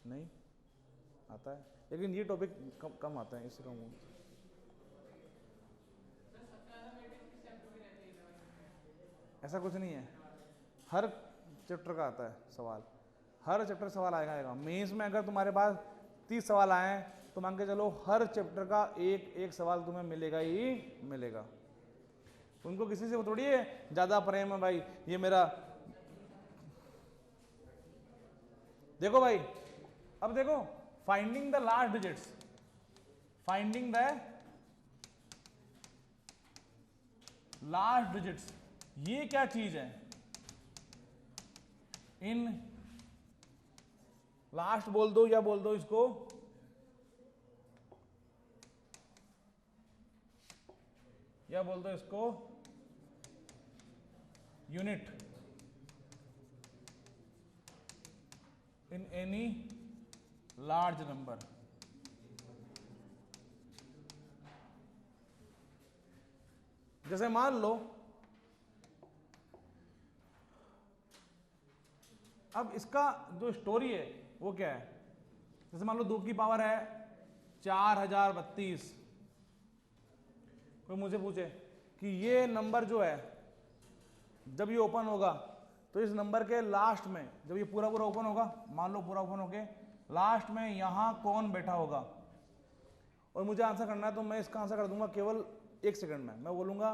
नहीं आता है, लेकिन ये टॉपिक कम आता है, इससे कम होता है। ऐसा कुछ नहीं है, हर चैप्टर का आता है सवाल, हर चैप्टर सवाल आएगा। मेंस में अगर तुम्हारे पास 30 सवाल आए हैं तो मान के चलो हर चैप्टर का एक एक सवाल तुम्हें मिलेगा ही मिलेगा। उनको किसी से थोड़ी है ज्यादा प्रेम है भाई, ये मेरा। देखो भाई, अब देखो finding the last digits, finding the last digits, ये क्या चीज है? इन लास्ट बोल दो या बोल दो इसको या बोल दो इसको unit in any large number. जैसे मान लो अब इसका जो स्टोरी है वो क्या है, जैसे मान लो 2 की पावर है 4032। कोई मुझे पूछे कि ये नंबर जो है जब ये ओपन होगा तो इस नंबर के लास्ट में, जब ये पूरा पूरा ओपन होगा, मान लो पूरा ओपन होके लास्ट में यहां कौन बैठा होगा, और मुझे आंसर करना है, तो मैं इसका आंसर कर दूंगा केवल 1 सेकंड में। मैं बोलूंगा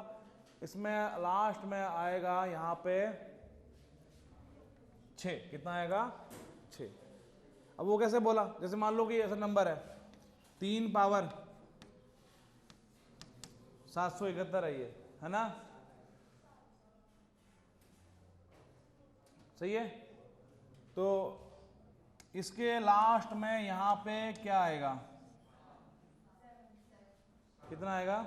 इसमें लास्ट में आएगा यहां पे 6। कितना आएगा? 6। अब वो कैसे बोला, जैसे मान लो कि ऐसा नंबर है 3 पावर 771 है ना, सही है? तो इसके लास्ट में यहां पे क्या आएगा, कितना आएगा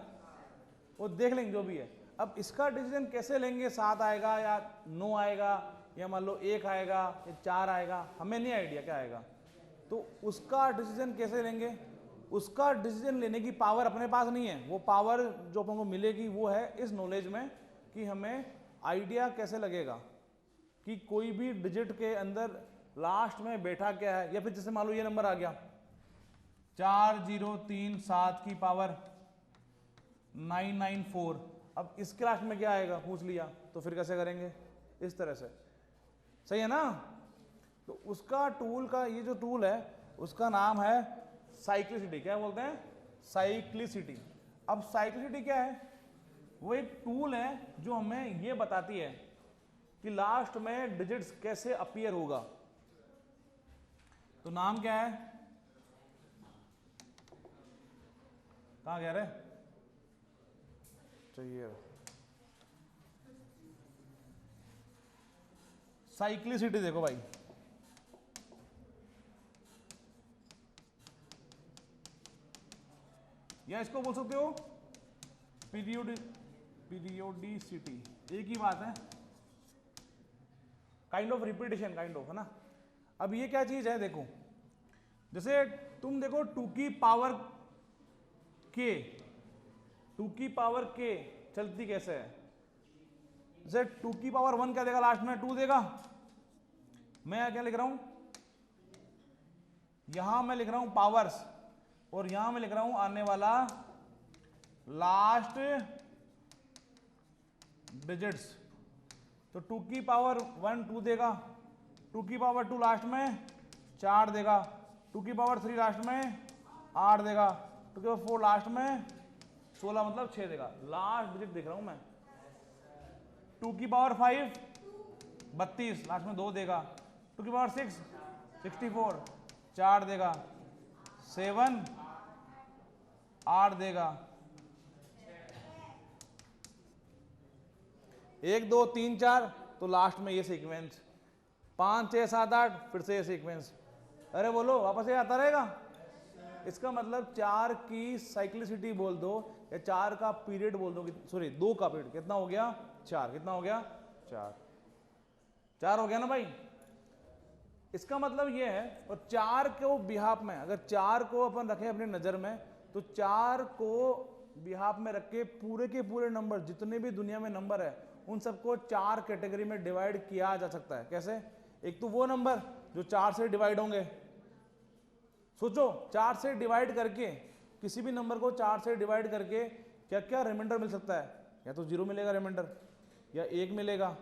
वो देख लेंगे जो भी है। अब इसका डिसीजन कैसे लेंगे, 7 आएगा या 9 आएगा या मान लो 1 आएगा या 4 आएगा, हमें नहीं आइडिया क्या आएगा। तो उसका डिसीजन कैसे लेंगे, उसका डिसीजन लेने की पावर अपने पास नहीं है। वो पावर जो अपन को मिलेगी वो है इस नॉलेज में कि हमें आइडिया कैसे लगेगा कि कोई भी डिजिट के अंदर लास्ट में बैठा क्या है। या फिर जैसे मान लो ये नंबर आ गया 4037 की पावर 994, अब इसके लास्ट में क्या आएगा पूछ लिया, तो फिर कैसे करेंगे, इस तरह से, सही है ना? तो उसका टूल का, ये जो टूल है उसका नाम है साइक्लिसिटी। क्या बोलते हैं? साइक्लिसिटी। अब साइक्लिसिटी क्या है? वो एक टूल है जो हमें ये बताती है कि लास्ट में डिजिट्स कैसे अपीयर होगा। तो नाम क्या है, कहां गया रे, चाहिए साइक्लिसिटी। देखो भाई, या इसको बोल सकते हो पीरियोडिसिटी, एक ही बात है, kind of repetition, kind of, है ना। अब ये क्या चीज है, देखो जैसे तुम देखो 2 की पावर के, 2 की पावर के चलती कैसे है। जैसे 2 की पावर 1 क्या देगा, लास्ट में 2 देगा। मैं क्या लिख रहा हूं, यहां मैं लिख रहा हूं पावर्स, और यहां मैं लिख रहा हूं आने वाला लास्ट डिजिट्स। तो 2 की पावर 1 2 देगा, 2 की पावर 2 लास्ट में 4 देगा, 2 की पावर 3 लास्ट में 8 देगा, 2 की पावर 4 लास्ट में 16 मतलब 6 देगा। लास्ट डिजिट देख रहा हूं मैं, 2 की पावर 5 32, लास्ट में 2 देगा। 2 की पावर 6 64, 4 देगा। 7 8 देगा। 1 2 3 4, तो लास्ट में ये सीक्वेंस 5 6 7 8, फिर से ये सीक्वेंस। अरे बोलो वापस ये आता रहेगा। इसका मतलब 4 की साइक्लिसिटी बोल दो या 4 का पीरियड बोल दो, सॉरी 2 का पीरियड कितना हो गया 4, कितना हो गया 4 हो गया ना भाई। इसका मतलब ये है, और 4 को बिहाफ में, अगर 4 को अपन रखें अपनी नजर में, तो 4 को बिहाफ में रख के पूरे के पूरे नंबर जितने भी दुनिया में नंबर है उन सबको 4 कैटेगरी में डिवाइड किया जा सकता है। कैसे? एक तो वो नंबर जो 4 से डिवाइड होंगे, सोचो 4 से डिवाइड करके किसी भी नंबर को 4 से डिवाइड करके क्या क्या रिमाइंडर मिल सकता है। या तो 0 मिलेगा रिमाइंडर, या 1 मिलेगा,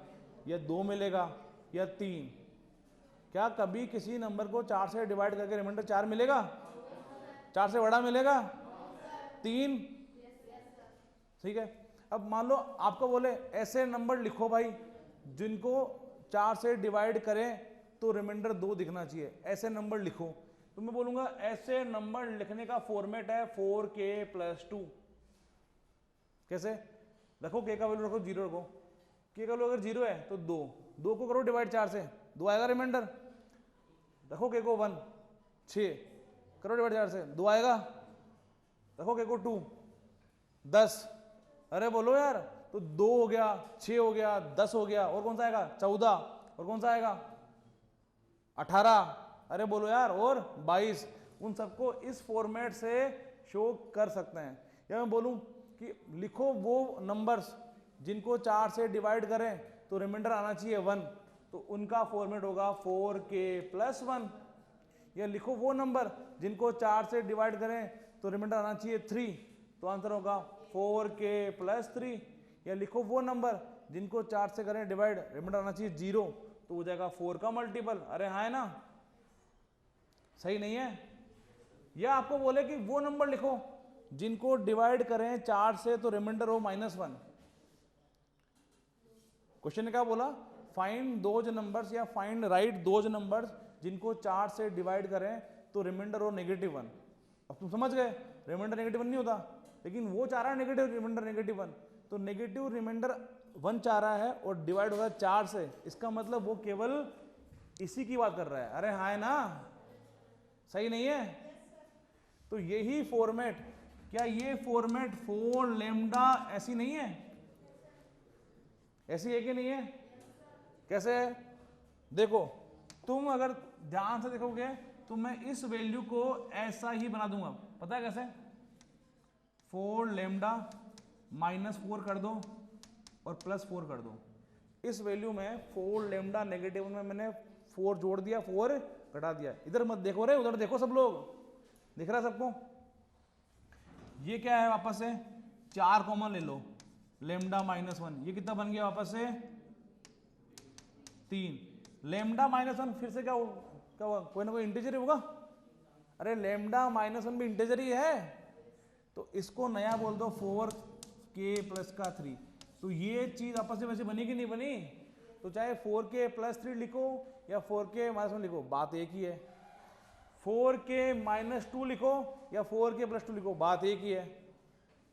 या 2 मिलेगा, या 3। क्या कभी किसी नंबर को 4 से डिवाइड करके रिमाइंडर 4 मिलेगा? 4 से बड़ा मिलेगा 3। ठीक है। अब मान लो आपको बोले ऐसे नंबर लिखो भाई जिनको 4 से डिवाइड करें तो रिमाइंडर 2 दिखना चाहिए, ऐसे नंबर लिखो। तो मैं बोलूंगा ऐसे नंबर लिखने का फॉर्मेट है 4k+2। कैसे? रखो k का वैल्यू, रखो 0 रखो। k का वैल्यू अगर 0 है तो 2 को करो डिवाइड 4 से, 2 आएगा रिमाइंडर। रखो k को 1, 6 करो डिवाइड 4 से, 2 आएगा। रखो k को 2, 10। अरे बोलो यार, तो 2 हो गया, 6 हो गया, 10 हो गया, और कौन सा आएगा 14, और कौन सा आएगा 18। अरे बोलो यार, और 22। उन सबको इस फॉर्मेट से शो कर सकते हैं। या मैं बोलूं कि लिखो वो नंबर्स जिनको 4 से डिवाइड करें तो रिमाइंडर आना चाहिए 1, तो उनका फॉर्मेट होगा 4k+1। या लिखो वो नंबर जिनको 4 से डिवाइड करें तो रिमाइंडर आना चाहिए 3, तो आंसर होगा 4k+3। या लिखो वो नंबर जिनको 4 से करें डिवाइड, रिमाइंडर आना चाहिए 0, तो हो जाएगा 4 का मल्टीपल। अरे हाँ है ना, सही नहीं है? या आपको बोले कि वो नंबर लिखो जिनको डिवाइड करें 4 से तो रिमाइंडर हो -1। क्वेश्चन ने क्या बोला? फाइंड दोज नंबर्स या फाइंड राइट दोज नंबर्स जिनको 4 से डिवाइड करें तो रिमाइंडर हो -1। अब तुम समझ गए रिमाइंडर -1 नहीं होता, लेकिन वो चाह रहा है नेगेटिव रिमाइंडर -1, तो नेगेटिव रिमाइंडर 1 चाह रहा है और डिवाइड हो रहा है 4 से। इसका मतलब वो केवल इसी की बात कर रहा है। अरे हाँ है ना, सही नहीं है? तो यही फॉर्मेट, क्या ये फॉर्मेट 4 लैम्डा ऐसी नहीं है? ऐसी है कि नहीं है? कैसे है? देखो तुम अगर ध्यान से देखोगे तो मैं इस वैल्यू को ऐसा ही बना दूंगा। पता है कैसे? 4 लैम्डा -4 कर दो और +4 कर दो। इस वैल्यू में 4 लैम्डा नेगेटिव में मैंने 4 जोड़ दिया, 4 घटा दिया। इधर मत देखो रे, उधर देखो, सब लोग दिख रहा है सबको? ये क्या है? वापस से 4 कॉमन ले लो, लैम्डा -1, ये कितना बन गया वापस से 3। लैम्डा -1 फिर से क्या हुआ? कोई ना कोई इंटीजर होगा। अरे लैम्डा -1 भी इंटीजर ही है, तो इसको नया बोल दो 4k+3। तो ये चीज आपस में वैसे बनी कि नहीं बनी? तो चाहे 4k+3 लिखो या 4k-1 लिखो, बात एक ही है। 4k-2 लिखो या 4k+2 लिखो, बात एक ही है।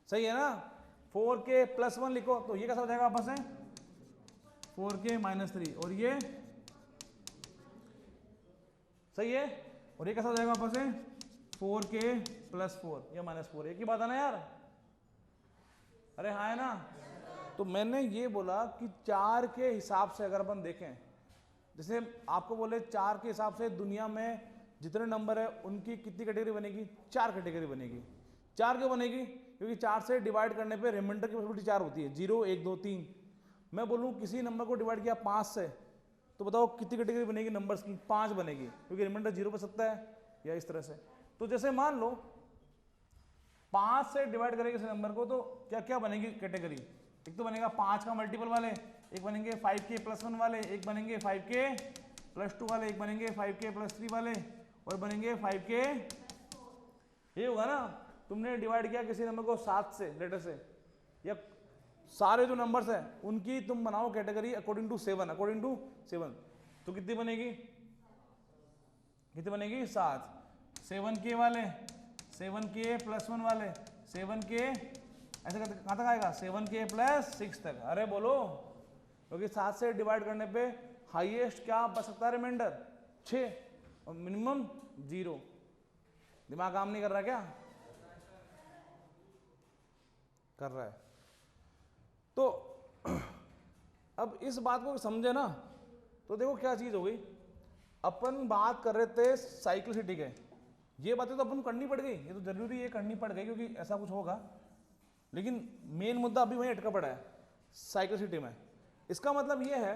सही है ना? 4k+1 लिखो तो ये कैसा हो जाएगा आपस में 4k-3, और ये सही है, और ये कैसा हो जाएगा आपस में 4k+4 या -4। एक ही बात है ना यार? अरे हाँ है ना? तो मैंने ये बोला कि 4 के हिसाब से अगर अपन देखें, जैसे आपको बोले 4 के हिसाब से दुनिया में जितने नंबर है उनकी कितनी कैटेगरी बनेगी? 4 कैटेगरी बनेगी। 4 क्यों बनेगी? क्योंकि 4 से डिवाइड करने पे रिमाइंडर की पॉसिबिलिटी 4 होती है, 0 1 2 3। मैं बोलूँ किसी नंबर को डिवाइड किया 5 से, तो बताओ कितनी कैटेगरी बनेगी नंबर्स की? 5 बनेगी, क्योंकि रिमाइंडर 0 बन सकता है, या इस तरह से। तो जैसे मान लो 5 से डिवाइड करेंगे किसी नंबर को, तो क्या क्या बनेगी कैटेगरी? एक तो बनेगा 5 का मल्टीपल वाले, एक बनेंगे 5k+1 वाले, एक बनेंगे 5k+2 वाले, एक बनेंगे 5k+3 वाले, और बनेंगे 5k। ये होगा ना, तुमने डिवाइड किया किसी नंबर को 7 से, लेटर से, या सारे जो नंबर्स हैं उनकी तुम बनाओ category according to 7, according to 7, तो कितनी बनेगी, कितनी बनेगी 7। 7k वाले, 7k + 1 वाले, 7k ऐसे कहाँ तक आएगा, 7k + 6 तक। अरे बोलो, क्योंकि 7 से डिवाइड करने पे हाईएस्ट क्या बच सकता है, रिमाइंडर 6 और मिनिमम 0। दिमाग काम नहीं कर रहा क्या, कर रहा है। तो अब इस बात को समझे ना, तो देखो क्या चीज हो गई, अपन बात कर रहे थे साइक्लिसिटी के, ये बातें तो अपन करनी पड़ गई, ये तो जरूरी है करनी पड़ गई क्योंकि ऐसा कुछ होगा, लेकिन मेन मुद्दा अभी वहीं अटका पड़ा है साइक्लिसिटी में। इसका मतलब ये है,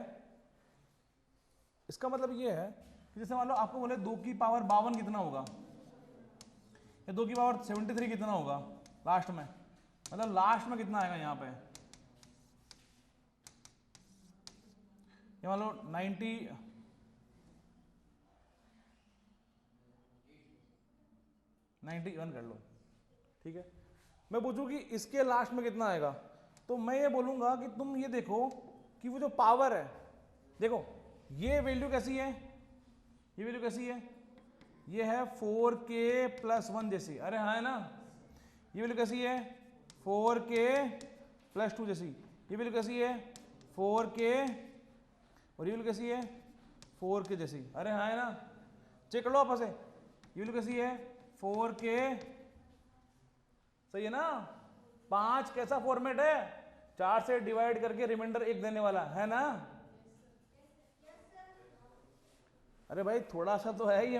इसका मतलब ये है कि जैसे मान लो आपको बोले 2 की पावर 52 कितना होगा, या 2 की पावर 73 कितना होगा लास्ट में, मतलब लास्ट में कितना आएगा यहाँ पे, ये मान लो 91 कर लो, ठीक है। मैं पूछूं कि इसके लास्ट में कितना आएगा, तो मैं ये बोलूंगा कि तुम ये देखो कि वो जो पावर है, देखो ये वैल्यू कैसी है, ये वैल्यू कैसी है, ये है 4k + 1 जैसी, अरे हाँ है ना। ये वैल्यू कैसी है, 4k + 2 जैसी। ये वैल्यू कैसी है, 4k, और ये वैल्यू कैसी है, 4k जैसी, अरे हाँ है ना। चेक कर लो आपस से, ये वैल्यू कैसी है, 4k, सही है ना। 5 कैसा फॉर्मेट है, 4 से डिवाइड करके रिमाइंडर 1 देने वाला है ना। अरे भाई थोड़ा सा तो है, ये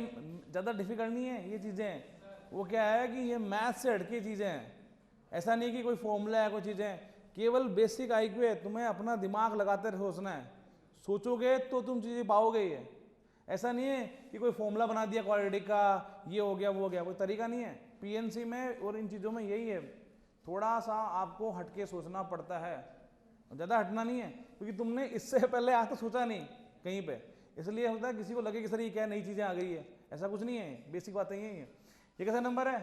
ज्यादा डिफिकल्ट नहीं है ये चीजें, वो क्या है कि ये मैथ से हटके चीजें हैं, ऐसा नहीं कि कोई फॉर्मूला है, कोई चीजें, केवल बेसिक आईक्यू है, तुम्हें अपना दिमाग लगाते सोचना है, सोचोगे तो तुम चीजें पाओगे। ये ऐसा नहीं है कि कोई फॉर्मूला बना दिया क्वाड्रेटिक का, ये हो गया वो हो गया, कोई तरीका नहीं है। पीएनसी में और इन चीजों में यही है, थोड़ा सा आपको हटके सोचना पड़ता है, ज्यादा हटना नहीं है, क्योंकि तुमने इससे पहले आज तो सोचा नहीं कहीं पे, इसलिए होता है किसी को लगे कि सर ये क्या नई चीजें आ गई है, ऐसा कुछ नहीं है, बेसिक बातें यही है। ये कैसा नंबर है,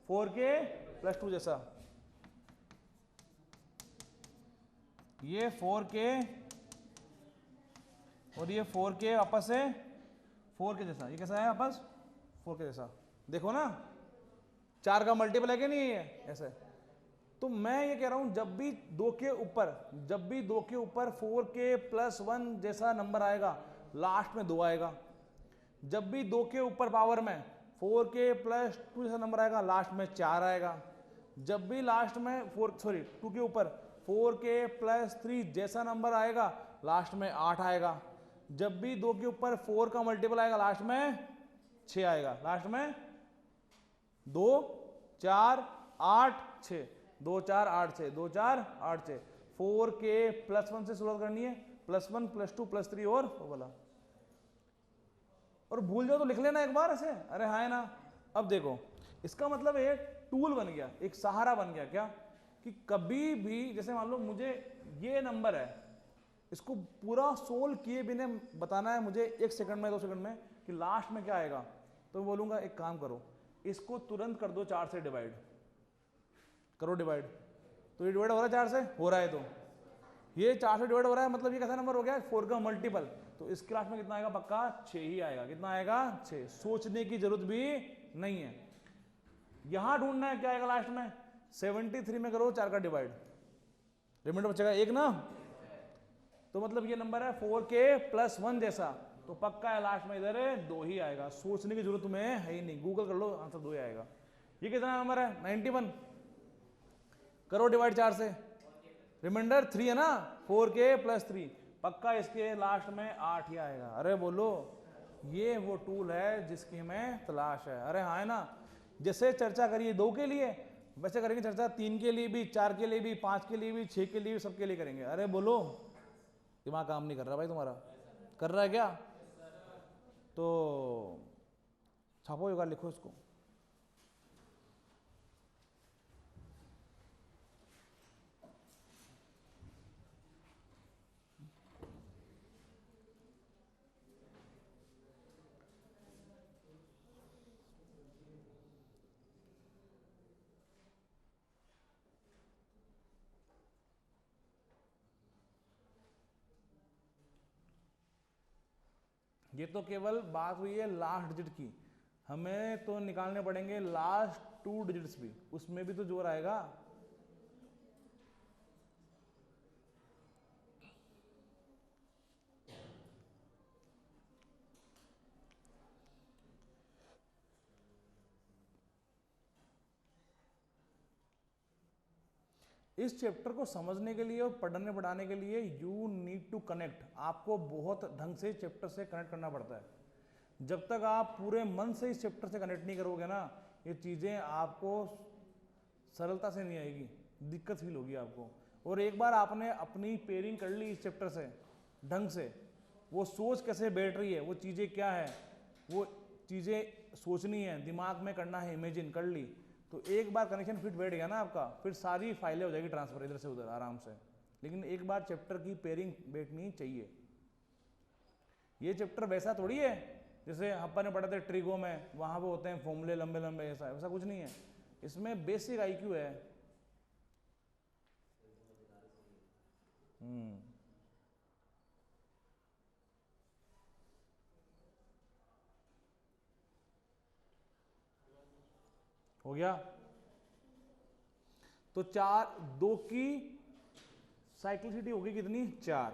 4k + 2 जैसा, ये 4k और ये 4k आपस से 4k जैसा, ये कैसा है आपस 4k जैसा, देखो ना 4 का मल्टीपल है कि नहीं है ऐसे। तो मैं ये कह रहा हूं जब भी 2 के ऊपर, जब भी 2 के ऊपर 4k + 1 जैसा नंबर आएगा, लास्ट में 2 आएगा। जब भी 2 के ऊपर पावर में 4k + 2 जैसा नंबर आएगा, लास्ट में 4 आएगा। जब भी लास्ट में 2 के ऊपर 4k + 3 जैसा नंबर आएगा, लास्ट में 8 आएगा। जब भी 2 के ऊपर 4 का मल्टीपल आएगा, लास्ट में 6 आएगा। लास्ट में 2 4 8 6, 2 4 8 6, 2 4 8 6, 4k + 1 से शुरुआत करनी है, +1 +2 +3 और वो वाला, और भूल जाओ तो लिख लेना एक बार ऐसे, अरे हाँ है ना। अब देखो इसका मतलब एक टूल बन गया, एक सहारा बन गया, क्या कि कभी भी जैसे मान लो मुझे ये नंबर है, इसको पूरा सोल्व किए बिना बताना है मुझे 1 सेकंड में 2 सेकंड में कि लास्ट में क्या आएगा, तो मैं बोलूंगा एक काम करो, इसको तुरंत कर दो 4 से डिवाइड करो, डिवाइड, तो ये डिवाइड हो रहा है 4 से, हो रहा है, तो ये 4 से डिवाइड हो रहा है, मतलब ये कैसा नंबर हो गया, 4 का मल्टीपल, तो इस क्लास में कितना आएगा, पक्का 6 ही आएगा। कितना आएगा, 6, सोचने की जरूरत भी नहीं है। यहां ढूंढना है क्या आएगा लास्ट में, 73 में करो 4 का डिवाइड, रिमाइंडर बचेगा 1 ना, तो मतलब ये नंबर है 4k + 1 जैसा, तो पक्का है लास्ट में इधर 2 ही आएगा, सोचने की जरूरत तुम्हें है ही नहीं, गूगल कर लो आंसर 2 ही आएगा। ये कितना नंबर है, 91, करो डिवाइड 4 से, रिमाइंडर 3 है ना, 4k + 3, पक्का इसके लास्ट में 8 ही आएगा। अरे बोलो, ये वो टूल है जिसकी हमें तलाश है। अरे हाँ है ना, जैसे चर्चा करिए 2 के लिए, वैसे करेंगे चर्चा 3 के लिए भी, 4 के लिए भी, 5 के लिए भी, 6 के लिए भी, सबके लिए करेंगे। अरे बोलो, दिमाग काम नहीं कर रहा भाई तुम्हारा, कर रहा है क्या, तो छापो एक बार, लिखो इसको। ये तो केवल बात हुई है लास्ट डिजिट की, हमें तो निकालने पड़ेंगे लास्ट 2 डिजिट्स भी, उसमें भी तो जोर आएगा। इस चैप्टर को समझने के लिए और पढ़ने पढ़ाने के लिए यू नीड टू कनेक्ट, आपको बहुत ढंग से चैप्टर से कनेक्ट करना पड़ता है। जब तक आप पूरे मन से इस चैप्टर से कनेक्ट नहीं करोगे ना, ये चीज़ें आपको सरलता से नहीं आएगी, दिक्कत फील होगी आपको। और एक बार आपने अपनी पेयरिंग कर ली इस चैप्टर से ढंग से, वो सोच कैसे बैठ रही है, वो चीज़ें क्या है, वो चीज़ें सोचनी है, दिमाग में करना है, इमेजिन कर ली, तो एक बार कनेक्शन फिट बैठ गया ना आपका, फिर सारी फाइलें हो जाएगी ट्रांसफर इधर से उधर आराम से। लेकिन एक बार चैप्टर की पेयरिंग बैठनी चाहिए। ये चैप्टर वैसा थोड़ी है जैसे अपन ने पढ़ा था ट्रिगो में, वहाँ वो होते हैं फॉर्मूले लंबे लंबे, ऐसा वैसा कुछ नहीं है। इसमें बेसिक आईक्यू है। हो गया। तो 2 की साइक्लिसिटी होगी कितनी, 4,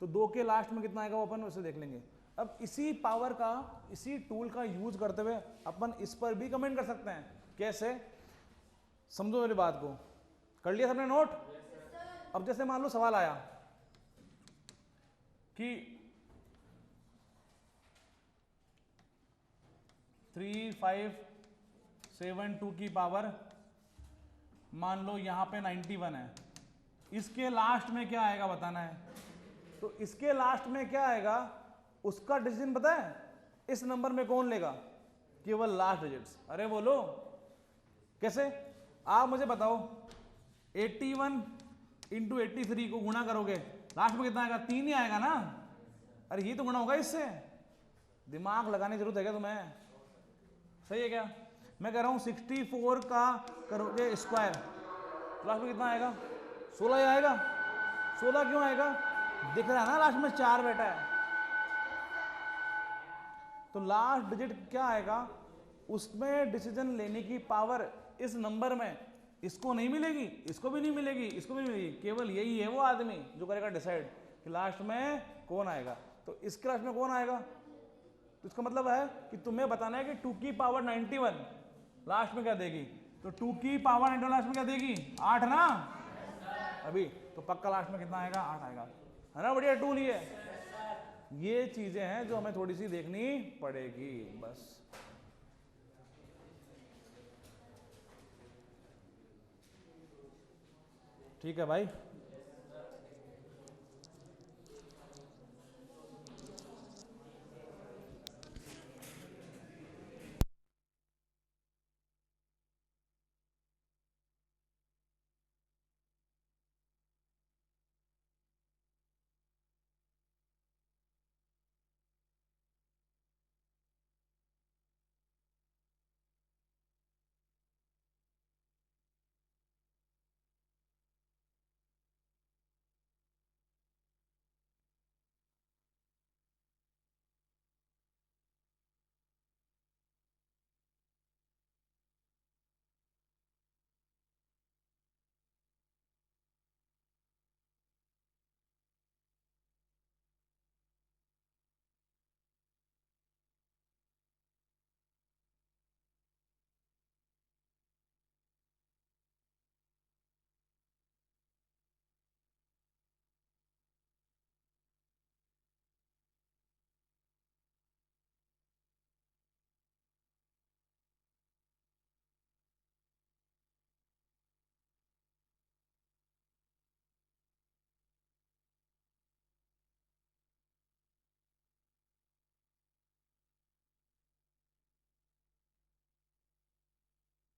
तो 2 के लास्ट में कितना आएगा वो अपन वैसे देख लेंगे। अब इसी पावर का, इसी टूल का यूज करते हुए अपन इस पर भी कमेंट कर सकते हैं। कैसे, समझो मेरी बात को, कर लिया सबने नोट? अब जैसे मान लो सवाल आया कि 3572 की पावर मान लो यहां पे 91 है, इसके लास्ट में क्या आएगा बताना है। तो इसके लास्ट में क्या आएगा उसका डिसीजन पता है, इस नंबर में कौन लेगा, केवल लास्ट डिजिट्स। अरे बोलो कैसे, आप मुझे बताओ, 81 इंटू 83 को गुणा करोगे, लास्ट में कितना आएगा, 3 ही आएगा ना। अरे ये तो गुणा होगा इससे, दिमाग लगाने की जरूरत है क्या तुम्हें, सही है क्या? मैं कह रहा हूं 64 का करोगे स्क्वायर, लास्ट में कितना आएगा, 16 ही आएगा। 16 क्यों आएगा, दिख रहा है ना लास्ट में 4 बैठा है। तो लास्ट डिजिट क्या आएगा, उसमें डिसीजन लेने की पावर इस नंबर में इसको नहीं मिलेगी, इसको भी नहीं मिलेगी, इसको भी नहीं मिलेगी, केवल यही है वो आदमी जो करेगा डिसाइड कि लास्ट में कौन आएगा। तो इसके लास्ट में कौन आएगा, तो इसका मतलब है कि तुम्हें बताना है कि 2 की पावर 91 लास्ट में क्या देगी। तो 2 की पावर 91 लास्ट में क्या देगी, 8 ना अभी, तो पक्का लास्ट में कितना आएगा, 8 आएगा, है ना। बढ़िया टूल ये चीजें हैं जो हमें थोड़ी सी देखनी पड़ेगी बस। ठीक है भाई।